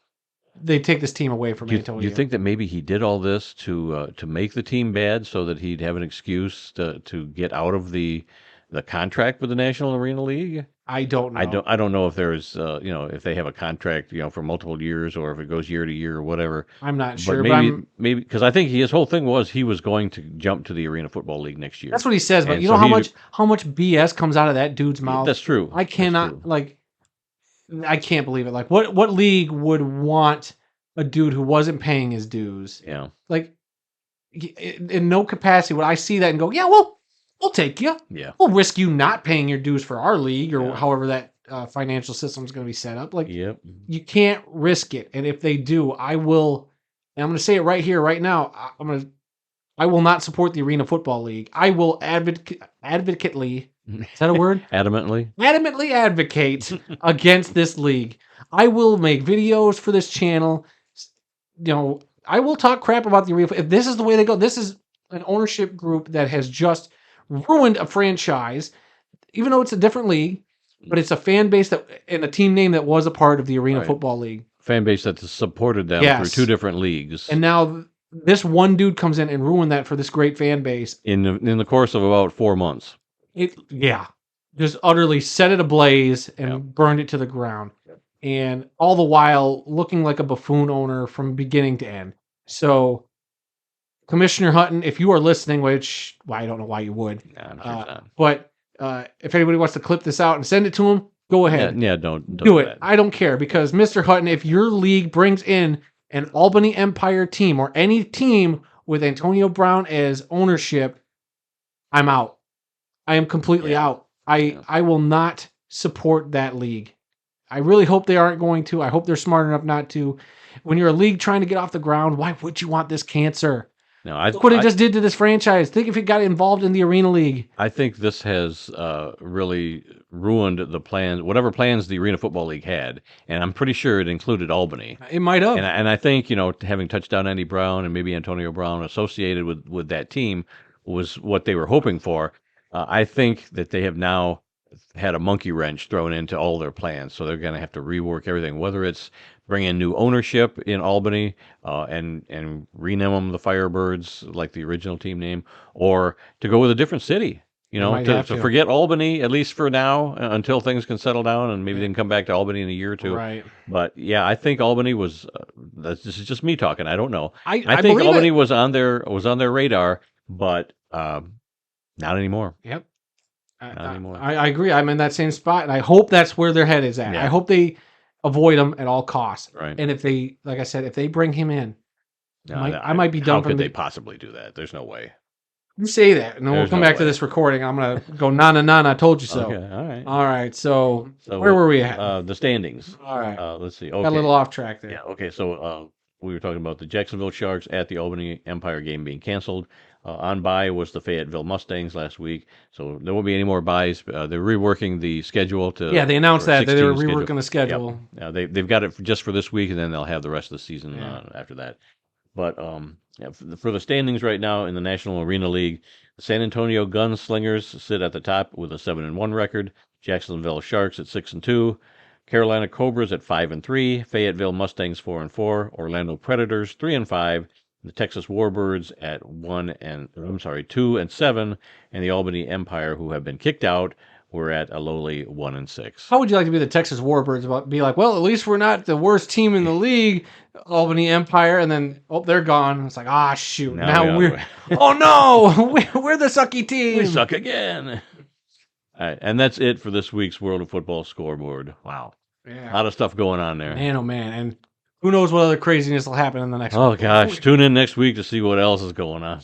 they take this team away from Antonio. Do you think that maybe he did all this to make the team bad so that he'd have an excuse to get out of the contract with the National Arena League? I don't know. I don't know if there's if they have a contract for multiple years or if it goes year to year or whatever. I'm not sure, but maybe because I think his whole thing was he was going to jump to the Arena Football League next year. That's what he says, but And you so know how much BS comes out of that dude's mouth? That's true. I That's cannot true. like I can't believe it. Like what league would want a dude who wasn't paying his dues? Yeah. Like in no capacity would I see that and go, yeah, well, we'll take you. Yeah. We'll risk you not paying your dues for our league or Yeah. however that financial system is going to be set up. Like, Yep. you can't risk it. And if they do, I will. And I'm going to say it right here, right now. I will not support the Arena Football League. I will advocately. Is that a word? Adamantly advocate against this league. I will make videos for this channel. I will talk crap about the Arena. If this is the way they go, this is an ownership group that has just ruined a franchise, even though it's a different league, but it's a fan base and a team name that was a part of the Arena Football League. Fan base that supported them through 2 different leagues. And now this one dude comes in and ruined that for this great fan base. In the course of about 4 months. Just utterly set it ablaze and burned it to the ground. And all the while looking like a buffoon owner from beginning to end. So, Commissioner Hutton, if you are listening, which I don't know why you would, I'm sure not. But if anybody wants to clip this out and send it to him, go ahead. Yeah, don't do it. I don't care because Mr. Hutton, if your league brings in an Albany Empire team or any team with Antonio Brown as ownership, I'm out. I am completely out. I will not support that league. I really hope they aren't going to. I hope they're smart enough not to. When you're a league trying to get off the ground, why would you want this cancer? No, look what it just did to this franchise. Think if it got involved in the Arena League. I think this has really ruined the plans, whatever plans the Arena Football League had, and I'm pretty sure it included Albany. It might have. And I think having touchdown Andy Brown and maybe Antonio Brown associated with that team was what they were hoping for. I think that they have now had a monkey wrench thrown into all their plans, so they're going to have to rework everything. Whether it's bring in new ownership in Albany and rename them the Firebirds like the original team name, or to go with a different city. To forget Albany at least for now until things can settle down, and maybe they can come back to Albany in a year or two. Right. But yeah, I think Albany was. This is just me talking. I don't know. I think Albany was on their radar, but not anymore. Yep. Not anymore. I agree. I'm in that same spot, and I hope that's where their head is at. Yeah. I hope they avoid him at all costs. Right. And if they, like I said, if they bring him in, No, I might be done. How could they possibly do that? There's no way. You say that, and then we'll come back to this recording. I'm gonna go na. I told you so. Okay. All right. So where were we at? The standings. All right. Let's see. Okay. Got a little off track there. Yeah. Okay. So we were talking about the Jacksonville Sharks at the Albany Empire game being canceled. On bye was the Fayetteville Mustangs last week, so there won't be any more byes. They're reworking the schedule to. Yeah, they announced that they were reworking schedule. the schedule. Yep. They've got it just for this week, and then they'll have the rest of the season after that. But for the standings right now in the National Arena League, the San Antonio Gunslingers sit at the top with a 7-1 record. Jacksonville Sharks at 6-2. Carolina Cobras at 5-3. Fayetteville Mustangs 4-4. Orlando Predators 3-5. The Texas Warbirds at 2-7, and the Albany Empire, who have been kicked out, were at a lowly 1-6. How would you like to be the Texas Warbirds? Be like, well, at least we're not the worst team in the league, Albany Empire, and then they're gone. It's like, shoot, now we're oh no, we're the sucky team. We suck again. All right, and that's it for this week's World of Football scoreboard. Wow, a lot of stuff going on there. Man, oh man, and who knows what other craziness will happen in the next one. Oh, gosh. Tune in next week to see what else is going on.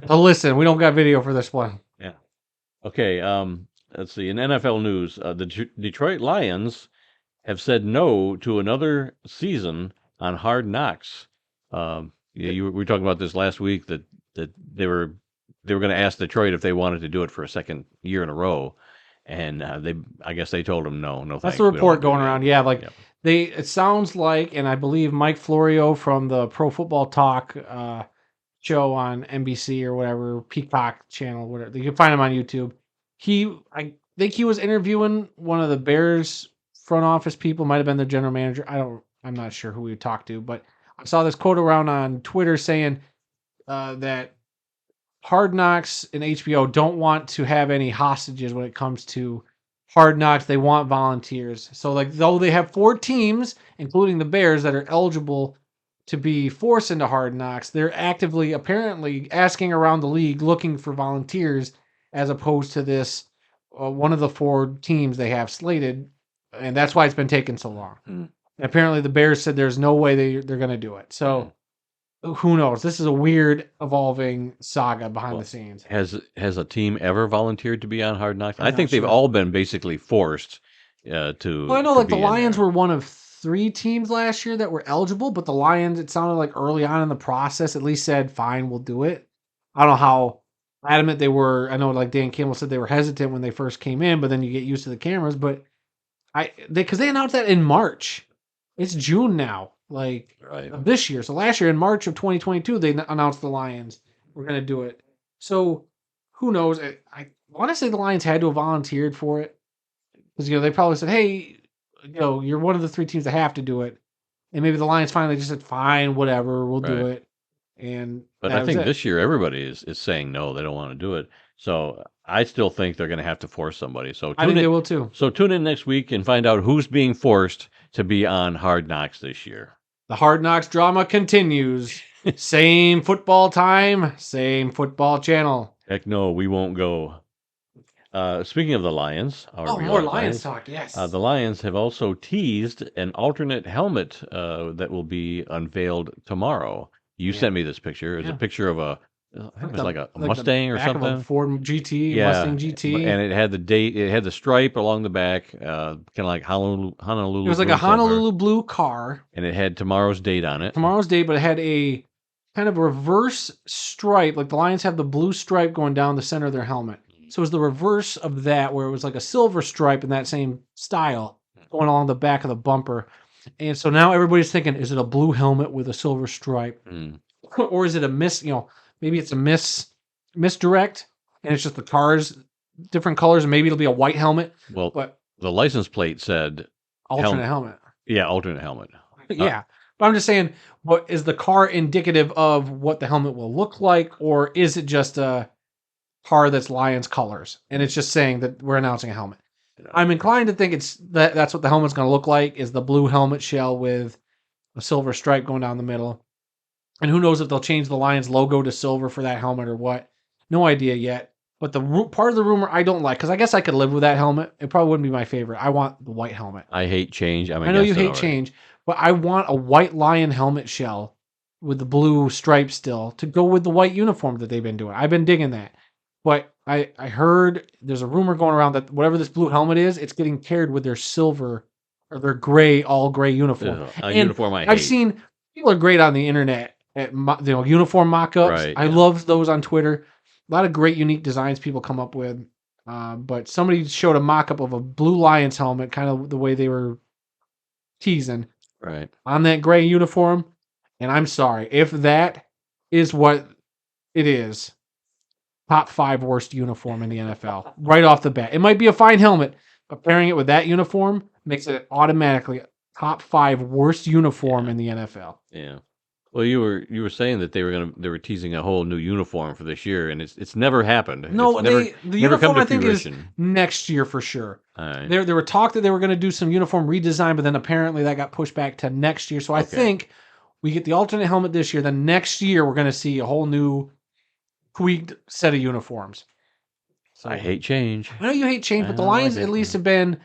Listen, we don't got video for this one. Yeah. Okay, let's see. In NFL news, the Detroit Lions have said no to another season on Hard Knocks. We were talking about this last week, that they were they were going to ask Detroit if they wanted to do it for a second year in a row, and I guess they told them no, That's thanks. the report going around. Yeah, like Yep. it sounds like, and I believe Mike Florio from the Pro Football Talk show on NBC or whatever, Peacock channel, whatever. You can find him on YouTube. I think he was interviewing one of the Bears front office people, might have been the general manager. I'm not sure who we talked to, but I saw this quote around on Twitter saying that Hard Knocks and HBO don't want to have any hostages when it comes to Hard Knocks. They want volunteers. So, like, though they have 4 teams, including the Bears, that are eligible to be forced into Hard Knocks, they're actively, apparently, asking around the league looking for volunteers, as opposed to this one of the 4 teams they have slated, and that's why it's been taking so long. Mm. Apparently, the Bears said there's no way they're going to do it. So. Who knows? This is a weird evolving saga behind the scenes. Has a team ever volunteered to be on Hard Knocks? I think they've sure. all been basically forced to. Well, I know to like the be in Lions there. were one of 3 teams last year that were eligible, but the Lions, it sounded like early on in the process, at least said, fine, we'll do it. I don't know how adamant they were. I know like Dan Campbell said they were hesitant when they first came in, but then you get used to the cameras. But because they announced that in March. It's June now, like Right. of this year. So last year in March of 2022, they announced the Lions were going to do it. So who knows? I want to say the Lions had to have volunteered for it because they probably said, "Hey, you're one of the 3 teams that have to do it," and maybe the Lions finally just said, "Fine, whatever, we'll do Right. it." And But that I was think it. this year everybody is saying no, they don't want to do it. So I still think they're going to have to force somebody. So I think they will too. So tune in next week and find out who's being forced to be on Hard Knocks this year. The Hard Knocks drama continues. Same football time, same football channel. Heck no, we won't go. Speaking of the Lions, More Lions talk, yes. the Lions have also teased an alternate helmet that will be unveiled tomorrow. You sent me this picture. It's a picture of I think it was like a Mustang or something. Of a Ford GT, Yeah, Mustang GT. and it had the date. It had the stripe along the back, kind of like Honolulu. It was like a Honolulu blue car. And it had tomorrow's date on it. Tomorrow's date, but it had a kind of reverse stripe. Like the Lions have the blue stripe going down the center of their helmet. So it was the reverse of that, where it was like a silver stripe in that same style going along the back of the bumper. And so now everybody's thinking, is it a blue helmet with a silver stripe? Or is it a maybe it's a misdirect and it's just the cars different colors, and maybe it'll be a white helmet. Well, but the license plate said alternate helmet. Yeah, alternate helmet. Yeah. But I'm just saying, what is the car indicative of what the helmet will look like, or is it just a car that's Lions colors and it's just saying that we're announcing a helmet? I'm inclined to think that's what the helmet's going to look like, is the blue helmet shell with a silver stripe going down the middle. And who knows if they'll change the Lions logo to silver for that helmet or what. No idea yet. But the part of the rumor I don't like, because I guess I could live with that helmet. It probably wouldn't be my favorite. I want the white helmet. I hate change. I know you hate change, but I want a white Lion helmet shell with the blue stripe still to go with the white uniform that they've been doing. I've been digging that. But I heard there's a rumor going around that whatever this blue helmet is, it's getting paired with their silver or their all gray uniform. Uniform I hate. I've seen people are great on the internet at uniform mock-ups. Right, I love those on Twitter. A lot of great unique designs people come up with. But somebody showed a mock-up of a blue Lions helmet, kind of the way they were teasing. Right. On that gray uniform. And I'm sorry, if that is what it is, top 5 worst uniform in the NFL. Right off the bat. It might be a fine helmet, but pairing it with that uniform makes it automatically top 5 worst uniform in the NFL. Yeah. Well, you were saying that they were teasing a whole new uniform for this year, and it's never happened. No, the uniform I think is next year for sure. All right. There were talk that they were going to do some uniform redesign, but then apparently that got pushed back to next year. So I think we get the alternate helmet this year. Then next year we're going to see a whole new tweaked set of uniforms. So, I hate change. I know you hate change, but the Lions at least have been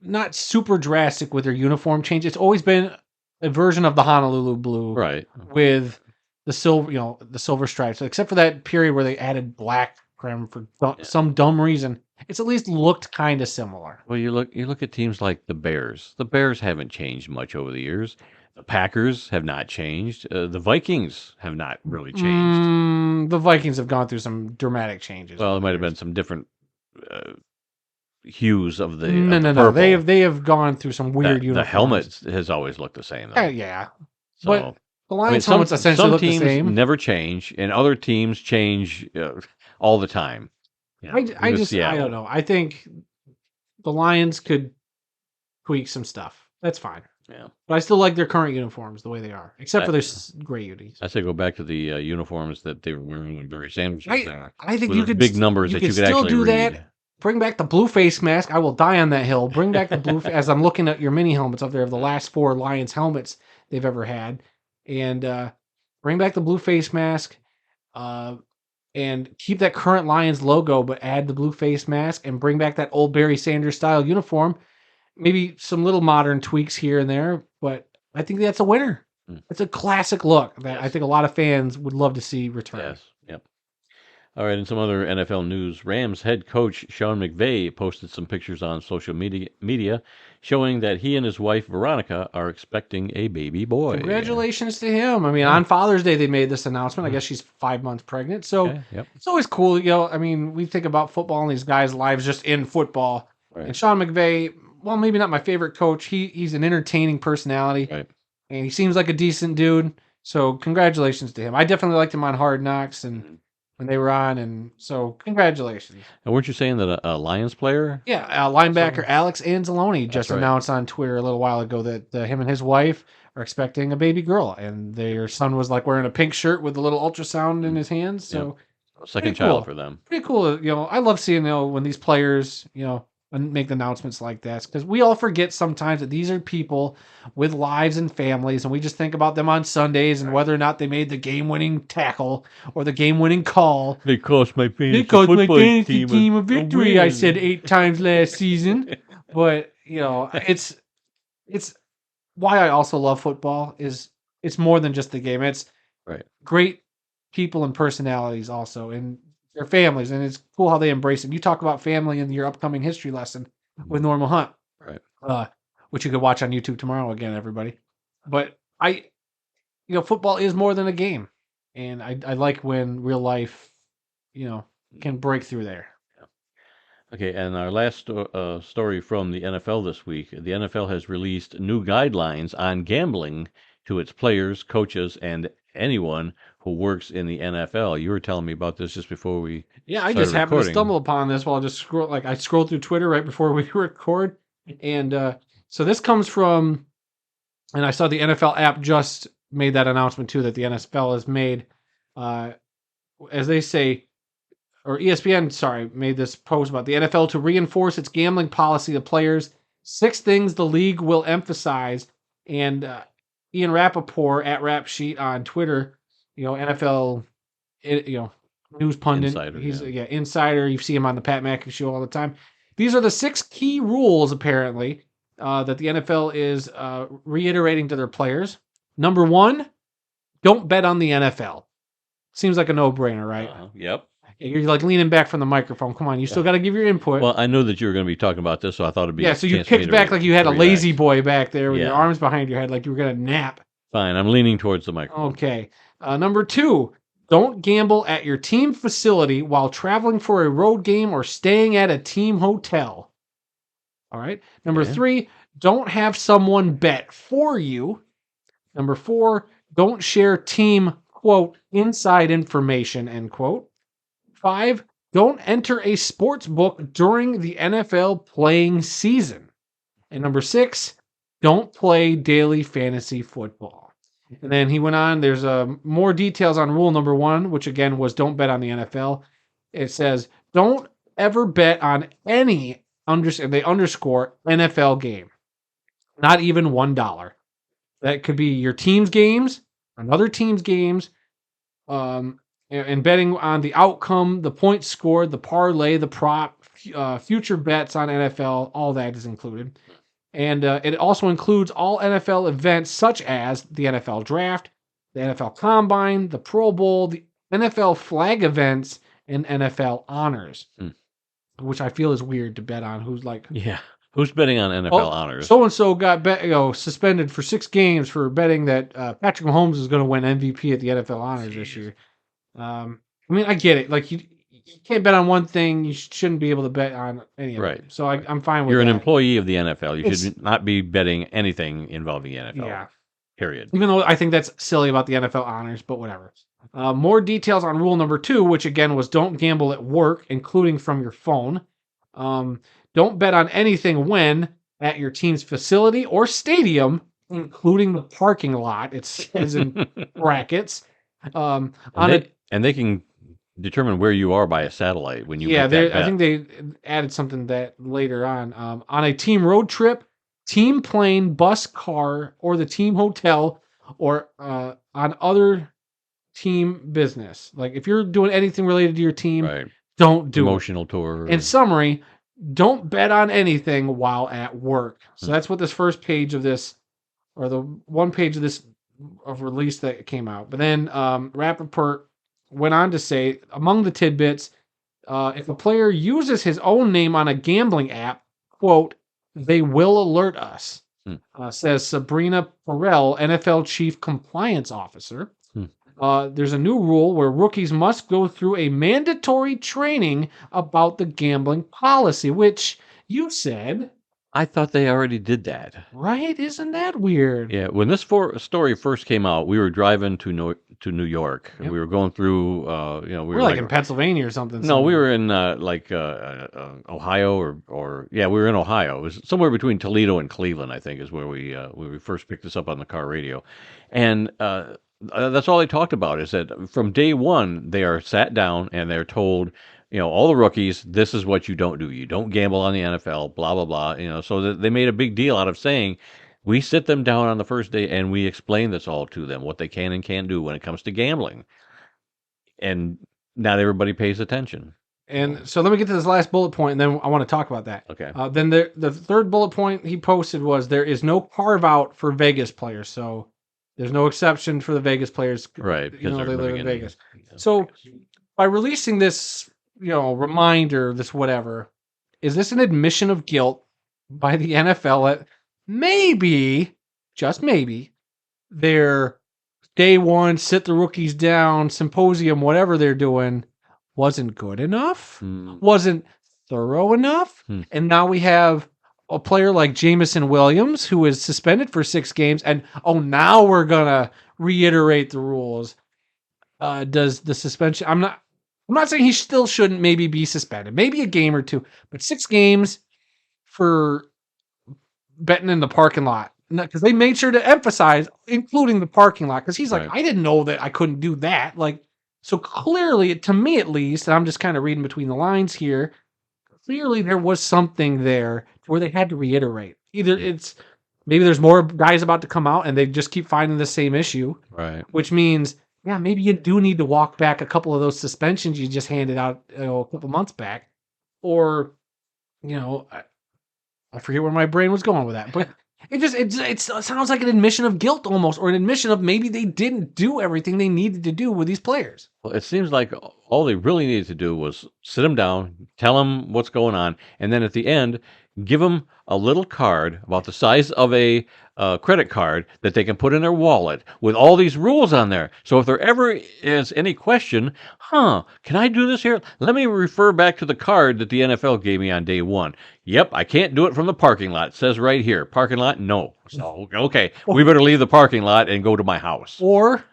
not super drastic with their uniform change. It's always been a version of the Honolulu blue, right, with the silver, the silver stripes. Except for that period where they added black for some dumb reason, it's at least looked kind of similar. Well, you look at teams like the Bears. The Bears haven't changed much over the years. The Packers have not changed. The Vikings have not really changed. The Vikings have gone through some dramatic changes. Well, there might have been some different hues of the No. purple. They have gone through some weird uniforms. The helmet has always looked the same, though. Yeah. So, but the Lions helmets essentially some look the teams same. never change, and other teams change all the time. I don't know. I think the Lions could tweak some stuff. That's fine. Yeah. But I still like their current uniforms the way they are, except for their gray unis. I say go back to the uniforms that they were wearing when Barry Sanders was there. I think you could big numbers that you could still actually do read. that. Bring back the blue face mask. I will die on that hill. Bring back the blue. As I'm looking at your mini helmets up there of the last 4 Lions helmets they've ever had, and bring back the blue face mask, and keep that current Lions logo, but add the blue face mask and bring back that old Barry Sanders style uniform. Maybe some little modern tweaks here and there, but I think that's a winner. It's a classic look that I think a lot of fans would love to see return. Yes. Yep. All right, and some other NFL news. Rams head coach Sean McVay posted some pictures on social media showing that he and his wife Veronica are expecting a baby boy. Congratulations to him. I mean, on Father's Day they made this announcement. I guess she's 5 months pregnant. So It's always cool. I mean, we think about football and these guys' lives just in football. Right. And Sean McVay, well, maybe not my favorite coach. He's an entertaining personality. Right. And he seems like a decent dude. So congratulations to him. I definitely liked him on Hard Knocks and when they were on, and so congratulations. And weren't you saying that a Lions player? Yeah, linebacker Alex Anzalone just announced on Twitter a little while ago that him and his wife are expecting a baby girl, and their son was like wearing a pink shirt with a little ultrasound in his hands. So second child for them. Pretty cool. I love seeing when these players make announcements like this, because we all forget sometimes that these are people with lives and families, and we just think about them on Sundays and whether or not they made the game-winning tackle or the game-winning call. They cost my fantasy team a victory. I said 8 times last season, but it's why I also love football is it's more than just the game. It's great people and personalities also, and their families, and it's cool how they embrace it. You talk about family in your upcoming history lesson with Normal Hunt, right? Which you could watch on YouTube tomorrow again, everybody. But football is more than a game, and I like when real life, can break through there. Okay, and our last story from the NFL this week. The NFL has released new guidelines on gambling to its players, coaches, and anyone who works in the NFL. You were telling me about this just before we I just happened to stumble upon this while I just scrolled through Twitter right before we record. And so this comes from, and I saw the NFL app just made that announcement too, that the NFL has made, as they say, or ESPN, made this post about the NFL to reinforce its gambling policy of players. 6 things the league will emphasize. And Ian Rappaport at Rap Sheet on Twitter, NFL, news pundit. Insider, He's insider. You see him on the Pat McAfee show all the time. These are the 6 key rules, apparently, that the NFL is reiterating to their players. Number 1, don't bet on the NFL. Seems like a no-brainer, right? Yep. You're like leaning back from the microphone. Come on, you still got to give your input. Well, I know that you were going to be talking about this, so I thought it'd be so you kicked back like you had a lazy boy back there with your arms behind your head, like you were going to nap. Fine, I'm leaning towards the microphone. Okay. Number 2, don't gamble at your team facility while traveling for a road game or staying at a team hotel. All right. Number 3, don't have someone bet for you. Number 4, don't share team, quote, inside information, end quote. 5, don't enter a sports book during the NFL playing season. And number 6, don't play daily fantasy football. And then he went on, there's more details on rule number 1, which again was don't bet on the NFL. It says, don't ever bet on any, they underscore, NFL game. Not even $1. That could be your team's games, another team's games, and betting on the outcome, the points scored, the parlay, the prop, future bets on NFL, all that is included. And it also includes all NFL events such as the NFL Draft, the NFL Combine, the Pro Bowl, the NFL flag events, and NFL honors, which I feel is weird to bet on. Who's betting on NFL honors? So-and-so got suspended for 6 games for betting that Patrick Mahomes is going to win MVP at the NFL honors this year. I mean, I get it. Like you can't bet on one thing. You shouldn't be able to bet on any of Right. them. So I'm fine with You're that. an employee of the NFL. You It's- should not be betting anything involving the NFL. Yeah. Period. Even though I think that's silly about the NFL honors, but whatever. More details on rule number 2, which again was don't gamble at work, including from your phone. Don't bet on anything when at your team's facility or stadium, including the parking lot. It says in brackets. And they can determine where you are by a satellite when you make that bet. I think they added something that later on. On a team road trip, team plane, bus, car, or the team hotel, or on other team business. Like if you're doing anything related to your team, Right. don't do Emotional tour. In summary, don't bet on anything while at work. So that's what this first page of this, or the one page of this of release that came out. But then Rappaport went on to say, among the tidbits, if a player uses his own name on a gambling app, quote, they will alert us, says Sabrina Farrell, NFL Chief Compliance Officer. There's a new rule where rookies must go through a mandatory training about the gambling policy, which you said. I thought they already did that. Right? Isn't that weird? Yeah. When this story first came out, we were driving to New York. Yep. We were going through, we were like in Pennsylvania or something. No, we were in Ohio or we were in Ohio. It was somewhere between Toledo and Cleveland, I think, is where we first picked this up on the car radio. And that's all they talked about is that from day one, they are sat down and they're told, all the rookies, this is what you don't do. You don't gamble on the NFL, blah, blah, blah. So that they made a big deal out of saying, we sit them down on the first day and we explain this all to them, what they can and can't do when it comes to gambling. And not everybody pays attention. And so let me get to this last bullet point, and then I want to talk about that. Okay. Then the third bullet point he posted was there is no carve out for Vegas players. So there's no exception for the Vegas players. Right. They live in Vegas. So by releasing this, reminder, this whatever, is this an admission of guilt by the NFL that maybe, just maybe, their day one, sit the rookies down, symposium, whatever they're doing, wasn't good enough, wasn't thorough enough, and now we have a player like Jamison Williams who is suspended for 6 games, and now we're gonna reiterate the rules. Does the suspension? I'm not saying he still shouldn't maybe be suspended, maybe a game or 2, but 6 games for betting in the parking lot. Because they made sure to emphasize, including the parking lot, because he's like, I didn't know that I couldn't do that. Like, so clearly, to me at least, and I'm just kind of reading between the lines here, clearly there was something there where they had to reiterate. Either it's maybe there's more guys about to come out and they just keep finding the same issue, right? Which means, maybe you do need to walk back a couple of those suspensions you just handed out a couple months back, or I forget where my brain was going with that, but. It sounds like an admission of guilt almost, or an admission of maybe they didn't do everything they needed to do with these players. Well, it seems like all they really needed to do was sit them down, tell them what's going on, and then at the end, give them a little card about the size of a credit card that they can put in their wallet with all these rules on there. So if there ever is any question, can I do this here? Let me refer back to the card that the NFL gave me on day one. Yep, I can't do it from the parking lot. It says right here, parking lot, no. So, okay, we better leave the parking lot and go to my house. Or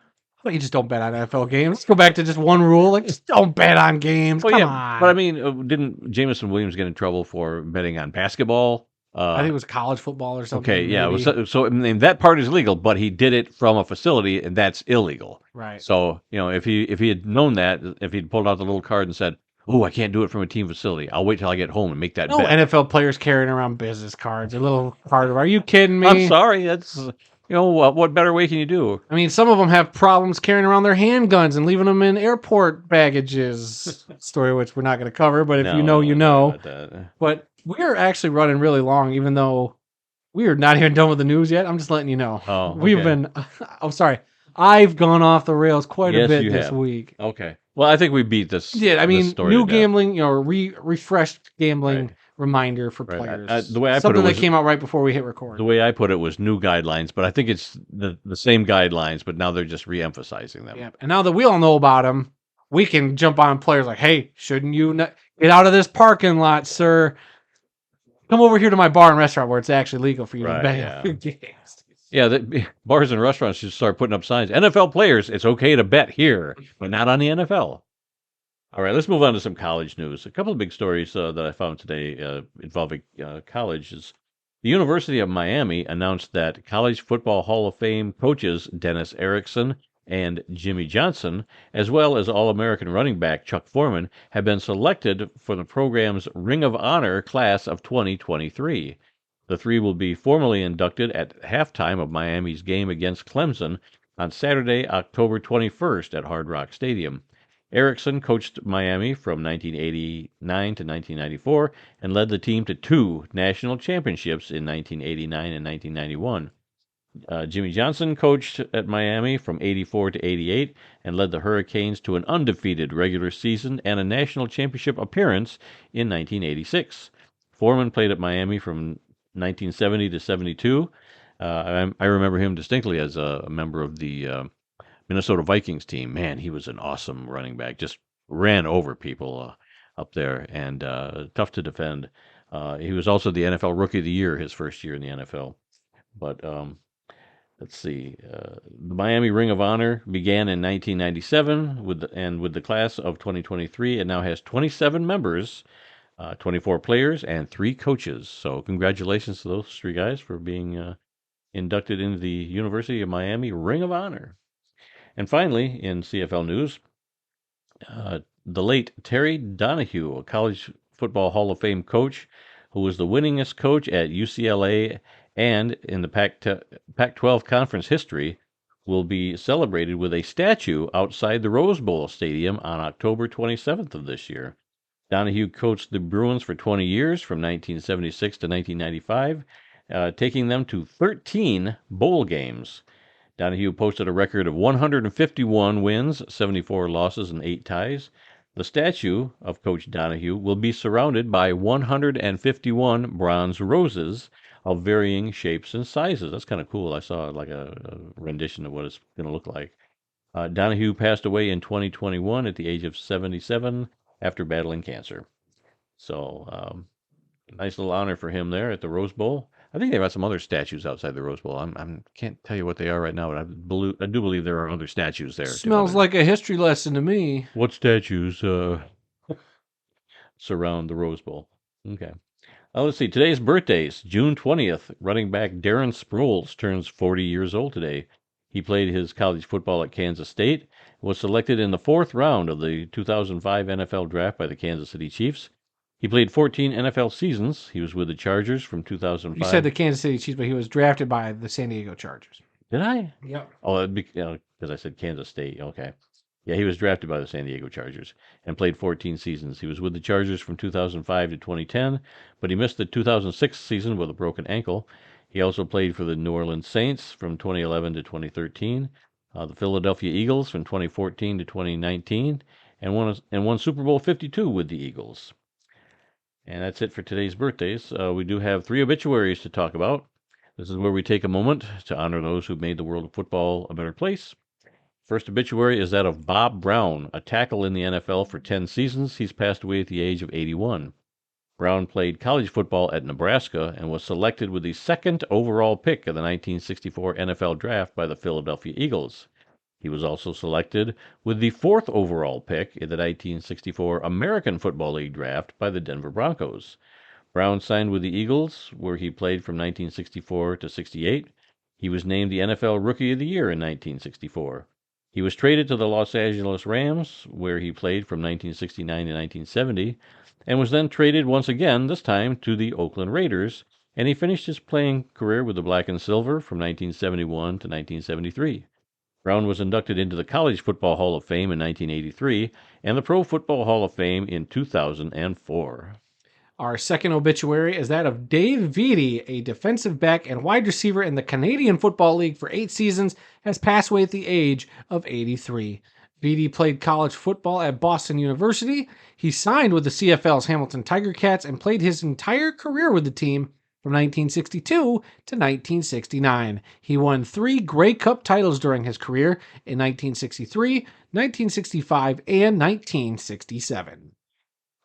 you just don't bet on NFL games. Let's go back to just one rule. Like, just don't bet on games. Come on. But I mean, didn't Jamison Williams get in trouble for betting on basketball? I think it was college football or something. Okay, yeah. So I mean, that part is legal, but he did it from a facility, and that's illegal. Right. So, if he had known that, if he'd pulled out the little card and said, "Oh, I can't do it from a team facility. I'll wait till I get home and make that bet." NFL players carrying around business cards, a little card. Are you kidding me? I'm sorry. That's what better way can you do? I mean, some of them have problems carrying around their handguns and leaving them in airport baggages. Story which we're not going to cover, but if you know, you know. But we're actually running really long, even though we are not even done with the news yet. I'm just letting you know. Oh, okay. We've been. I'm sorry. I've gone off the rails quite a bit this week. Okay. Well, I think we beat this. Yeah, I mean, new gambling, refreshed gambling reminder for players. The way I Something put it that came out right before we hit record. The way I put it was new guidelines, but I think it's the same guidelines, but now they're just re-emphasizing them. Yeah, and now that we all know about them, we can jump on players like, hey, shouldn't you not get out of this parking lot, sir? Come over here to my bar and restaurant where it's actually legal for you to bet on games. Yeah, bars and restaurants should start putting up signs. NFL players, it's okay to bet here, but not on the NFL. All right, let's move on to some college news. A couple of big stories that I found today involving college is the University of Miami announced that College Football Hall of Fame coaches Dennis Erickson and Jimmy Johnson, as well as All-American running back Chuck Foreman, have been selected for the program's Ring of Honor class of 2023. The three will be formally inducted at halftime of Miami's game against Clemson on Saturday, October 21st at Hard Rock Stadium. Erickson coached Miami from 1989 to 1994 and led the team to 2 national championships in 1989 and 1991. Jimmy Johnson coached at Miami from 84 to 88 and led the Hurricanes to an undefeated regular season and a national championship appearance in 1986. Foreman played at Miami from 1970 to 72. I remember him distinctly as a member of the Minnesota Vikings team. Man, he was an awesome running back. Just ran over people up there and tough to defend. He was also the NFL Rookie of the Year his first year in the NFL. But let's see. The Miami Ring of Honor began in 1997 with the class of 2023. It now has 27 members, 24 players, and 3 coaches. So congratulations to those 3 guys for being inducted into the University of Miami Ring of Honor. And finally, in CFL news, the late Terry Donahue, a College Football Hall of Fame coach who was the winningest coach at UCLA and in the Pac-12 conference history, will be celebrated with a statue outside the Rose Bowl Stadium on October 27th of this year. Donahue coached the Bruins for 20 years, from 1976 to 1995, taking them to 13 bowl games. Donahue posted a record of 151 wins, 74 losses, and 8 ties. The statue of Coach Donahue will be surrounded by 151 bronze roses of varying shapes and sizes. That's kind of cool. I saw like a rendition of what it's going to look like. Donahue passed away in 2021 at the age of 77 after battling cancer. So, nice little honor for him there at the Rose Bowl. I think they've got some other statues outside the Rose Bowl. I can't tell you what they are right now, but I do believe there are other statues there. Smells like a history lesson to me. What statues surround the Rose Bowl? Okay. Let's see. Today's birthdays. June 20th, running back Darren Sproles turns 40 years old today. He played his college football at Kansas State, was selected in the 4th round of the 2005 NFL Draft by the Kansas City Chiefs. He played 14 NFL seasons. He was with the Chargers from 2005. You said the Kansas City Chiefs, but he was drafted by the San Diego Chargers. Did I? Yep. Oh, because I said Kansas State. Okay. Yeah, he was drafted by the San Diego Chargers and played 14 seasons. He was with the Chargers from 2005 to 2010, but he missed the 2006 season with a broken ankle. He also played for the New Orleans Saints from 2011 to 2013, the Philadelphia Eagles from 2014 to 2019, and won Super Bowl 52 with the Eagles. And that's it for today's birthdays. We do have 3 obituaries to talk about. This is where we take a moment to honor those who made the world of football a better place. First obituary is that of Bob Brown, a tackle in the NFL for 10 seasons. He's passed away at the age of 81. Brown played college football at Nebraska and was selected with the 2nd overall pick of the 1964 NFL Draft by the Philadelphia Eagles. He was also selected with the 4th overall pick in the 1964 American Football League Draft by the Denver Broncos. Brown signed with the Eagles, where he played from 1964 to 68. He was named the NFL Rookie of the Year in 1964. He was traded to the Los Angeles Rams, where he played from 1969 to 1970, and was then traded once again, this time to the Oakland Raiders, and he finished his playing career with the Black and Silver from 1971 to 1973. Brown was inducted into the College Football Hall of Fame in 1983 and the Pro Football Hall of Fame in 2004. Our second obituary is that of Dave Vitti, a defensive back and wide receiver in the Canadian Football League for 8 seasons, has passed away at the age of 83. Vitti played college football at Boston University. He signed with the CFL's Hamilton Tiger Cats and played his entire career with the team from 1962 to 1969. He won 3 Grey Cup titles during his career in 1963, 1965, and 1967.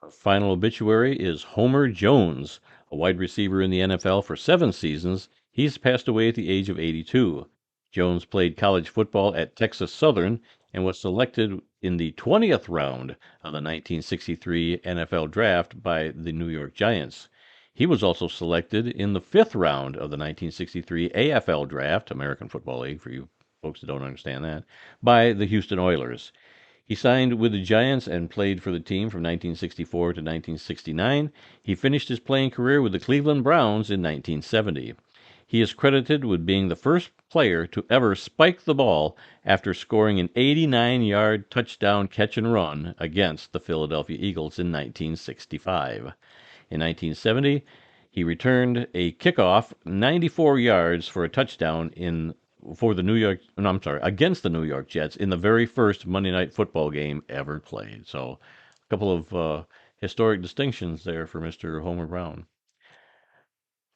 Our final obituary is Homer Jones, a wide receiver in the NFL for 7 seasons. He's passed away at the age of 82. Jones played college football at Texas Southern and was selected in the 20th round of the 1963 NFL Draft by the New York Giants. He was also selected in the 5th round of the 1963 AFL Draft, American Football League, for you folks that don't understand that, by the Houston Oilers. He signed with the Giants and played for the team from 1964 to 1969. He finished his playing career with the Cleveland Browns in 1970. He is credited with being the first player to ever spike the ball after scoring an 89-yard touchdown catch and run against the Philadelphia Eagles in 1965. In 1970, he returned a kickoff 94 yards for a touchdown against the New York Jets in the very first Monday Night Football game ever played. So, a couple of historic distinctions there for Mr. Homer Brown.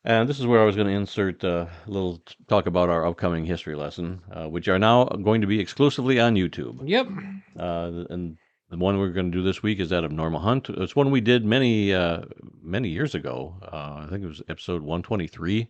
And this is where I was going to insert a little talk about our upcoming history lesson, which are now going to be exclusively on YouTube. Yep. And the one we're going to do this week is that of Norma Hunt. It's one we did many years ago. I think it was episode 123.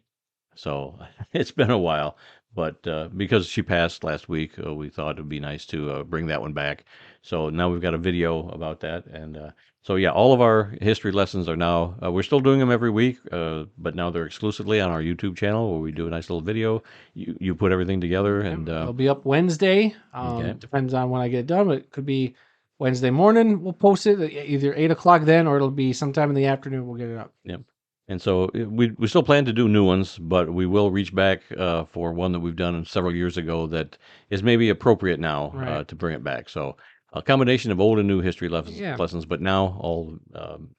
So it's been a while, but because she passed last week, we thought it would be nice to bring that one back. So now we've got a video about that. And so, yeah, all of our history lessons are now, we're still doing them every week, but now they're exclusively on our YouTube channel where we do a nice little video. You put everything together. And it'll be up Wednesday. Okay. Depends on when I get done, but it could be Wednesday morning. We'll post it either 8 o'clock then, or it'll be sometime in the afternoon. We'll get it up. Yep. And so we still plan to do new ones, but we will reach back for one that we've done several years ago that is maybe appropriate now Right. to bring it back. So a combination of old and new history lessons, but now all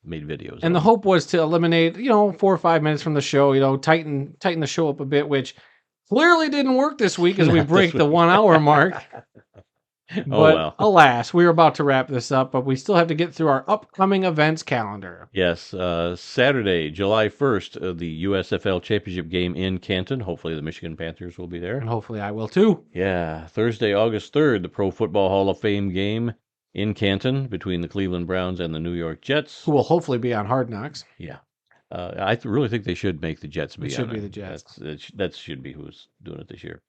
made videos. And the hope was to eliminate, 4 or 5 minutes from the show, tighten the show up a bit, which clearly didn't work this week as we break the 1 hour mark. But well. Alas, we're about to wrap this up, but we still have to get through our upcoming events calendar. Yes, Saturday, July 1st, the USFL championship game in Canton. Hopefully the Michigan Panthers will be there. And hopefully I will too. Yeah, Thursday, August 3rd, the Pro Football Hall of Fame game in Canton between the Cleveland Browns and the New York Jets. Who will hopefully be on Hard Knocks. Yeah. I really think they should make the Jets be on it. It should be the Jets. That should be who's doing it this year.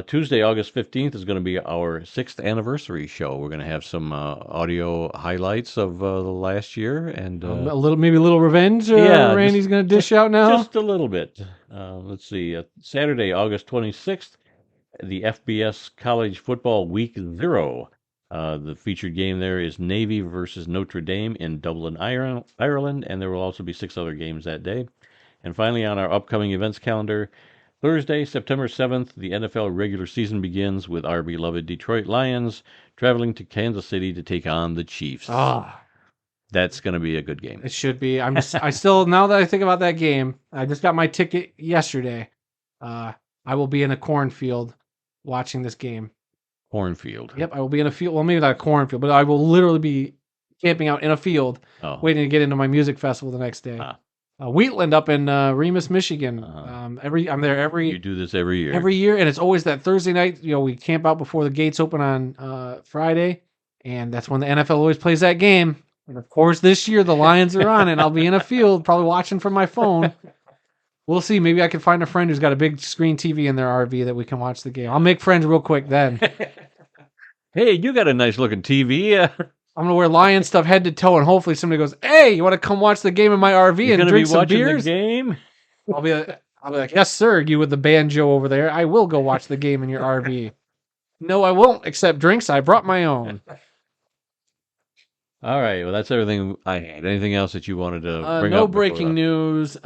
Tuesday, August 15th is going to be our 6th anniversary show. We're going to have some audio highlights of the last year and maybe a little revenge. Randy's going to dish out now. Just a little bit. Let's see. Saturday, August 26th, the FBS College Football Week 0. The featured game there is Navy versus Notre Dame in Dublin, Ireland, and there will also be 6 other games that day. And finally, on our upcoming events calendar, Thursday, September 7th, the NFL regular season begins with our beloved Detroit Lions traveling to Kansas City to take on the Chiefs. That's going to be a good game. It should be. I still, now that I think about that game, I just got my ticket yesterday. I will be in a cornfield watching this game. Cornfield. Yep, I will be in a field. Well, maybe not a cornfield, but I will literally be camping out in a field, waiting to get into my music festival the next day. Wheatland up in Remus, Michigan. I'm there every. You do this every year. Every year, and it's always that Thursday night. We camp out before the gates open on Friday, and that's when the NFL always plays that game. And of course, this year the Lions are on, and I'll be in a field, probably watching from my phone. We'll see. Maybe I can find a friend who's got a big screen TV in their RV that we can watch the game. I'll make friends real quick then. Hey, you got a nice looking TV. I'm going to wear Lion stuff head to toe, and hopefully somebody goes, "Hey, you want to come watch the game in my RV and drink some beers?" The game? I'll be like, "Yes, sir, you with the banjo over there. I will go watch the game in your RV." No, I won't, except drinks. I brought my own. All right. Well, that's everything I had. Anything else that you wanted to bring up? No breaking news.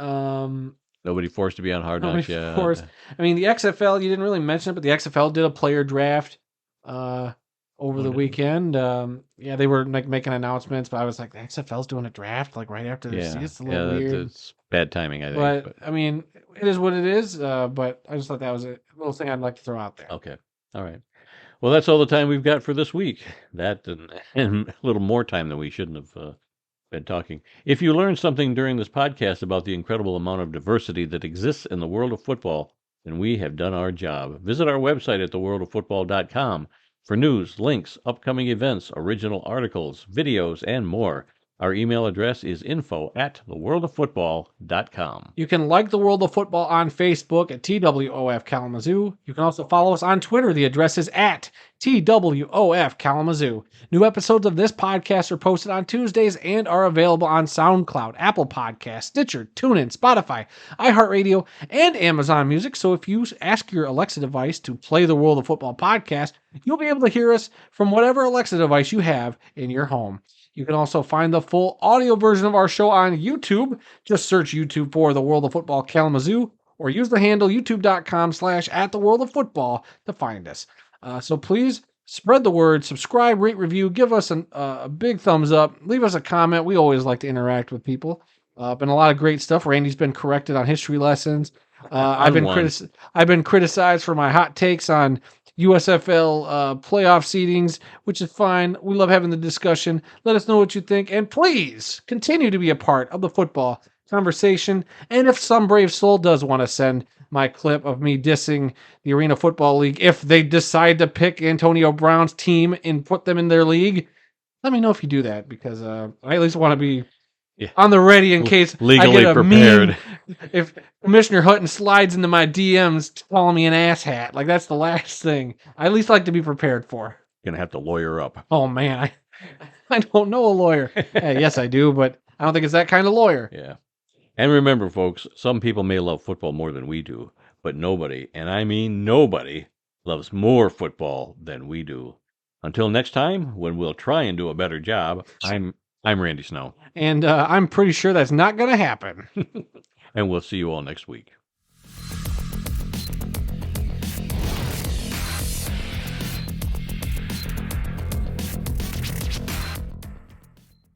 Nobody forced to be on Hard Knocks yet. Of course. I mean, the XFL, you didn't really mention it, but the XFL did a player draft over the weekend. They were making announcements, but I was like, the XFL's doing a draft right after the season. It's a little weird. It's bad timing, I think. But I mean, it is what it is. But I just thought that was a little thing I'd like to throw out there. Okay. All right. Well, that's all the time we've got for this week. That and a little more time than we shouldn't have been talking. If you learned something during this podcast about the incredible amount of diversity that exists in the world of football, then we have done our job. Visit our website at theworldoffootball.com for news, links, upcoming events, original articles, videos, and more. Our email address is info@theworldoffootball.com. You can like The World of Football on Facebook at TWOF Kalamazoo. You can also follow us on Twitter. The address is at TWOF Kalamazoo. New episodes of this podcast are posted on Tuesdays and are available on SoundCloud, Apple Podcasts, Stitcher, TuneIn, Spotify, iHeartRadio, and Amazon Music. So if you ask your Alexa device to play the World of Football podcast, you'll be able to hear us from whatever Alexa device you have in your home. You can also find the full audio version of our show on YouTube. Just search YouTube for The World of Football Kalamazoo or use the handle youtube.com/@theworldoffootball to find us. So please spread the word, subscribe, rate, review, give us a big thumbs up, leave us a comment. We always like to interact with people. Been a lot of great stuff. Randy's been corrected on history lessons. I've been criticized for my hot takes on USFL playoff seedings, which is fine. We love having the discussion. Let us know what you think, and please continue to be a part of the football conversation. And if some brave soul does want to send my clip of me dissing the Arena Football League, if they decide to pick Antonio Brown's team and put them in their league, let me know if you do that, because I at least want to be on the ready in case legally I get a prepared. meme. If Commissioner Hutton slides into my DMs calling me an asshat, like that's the last thing I at least like to be prepared for. Gonna have to lawyer up. Oh man, I don't know a lawyer. Hey, yes, I do, but I don't think it's that kind of lawyer. Yeah. And remember, folks, some people may love football more than we do, but nobody, and I mean nobody, loves more football than we do. Until next time, when we'll try and do a better job, I'm Randy Snow. And I'm pretty sure that's not going to happen. And we'll see you all next week.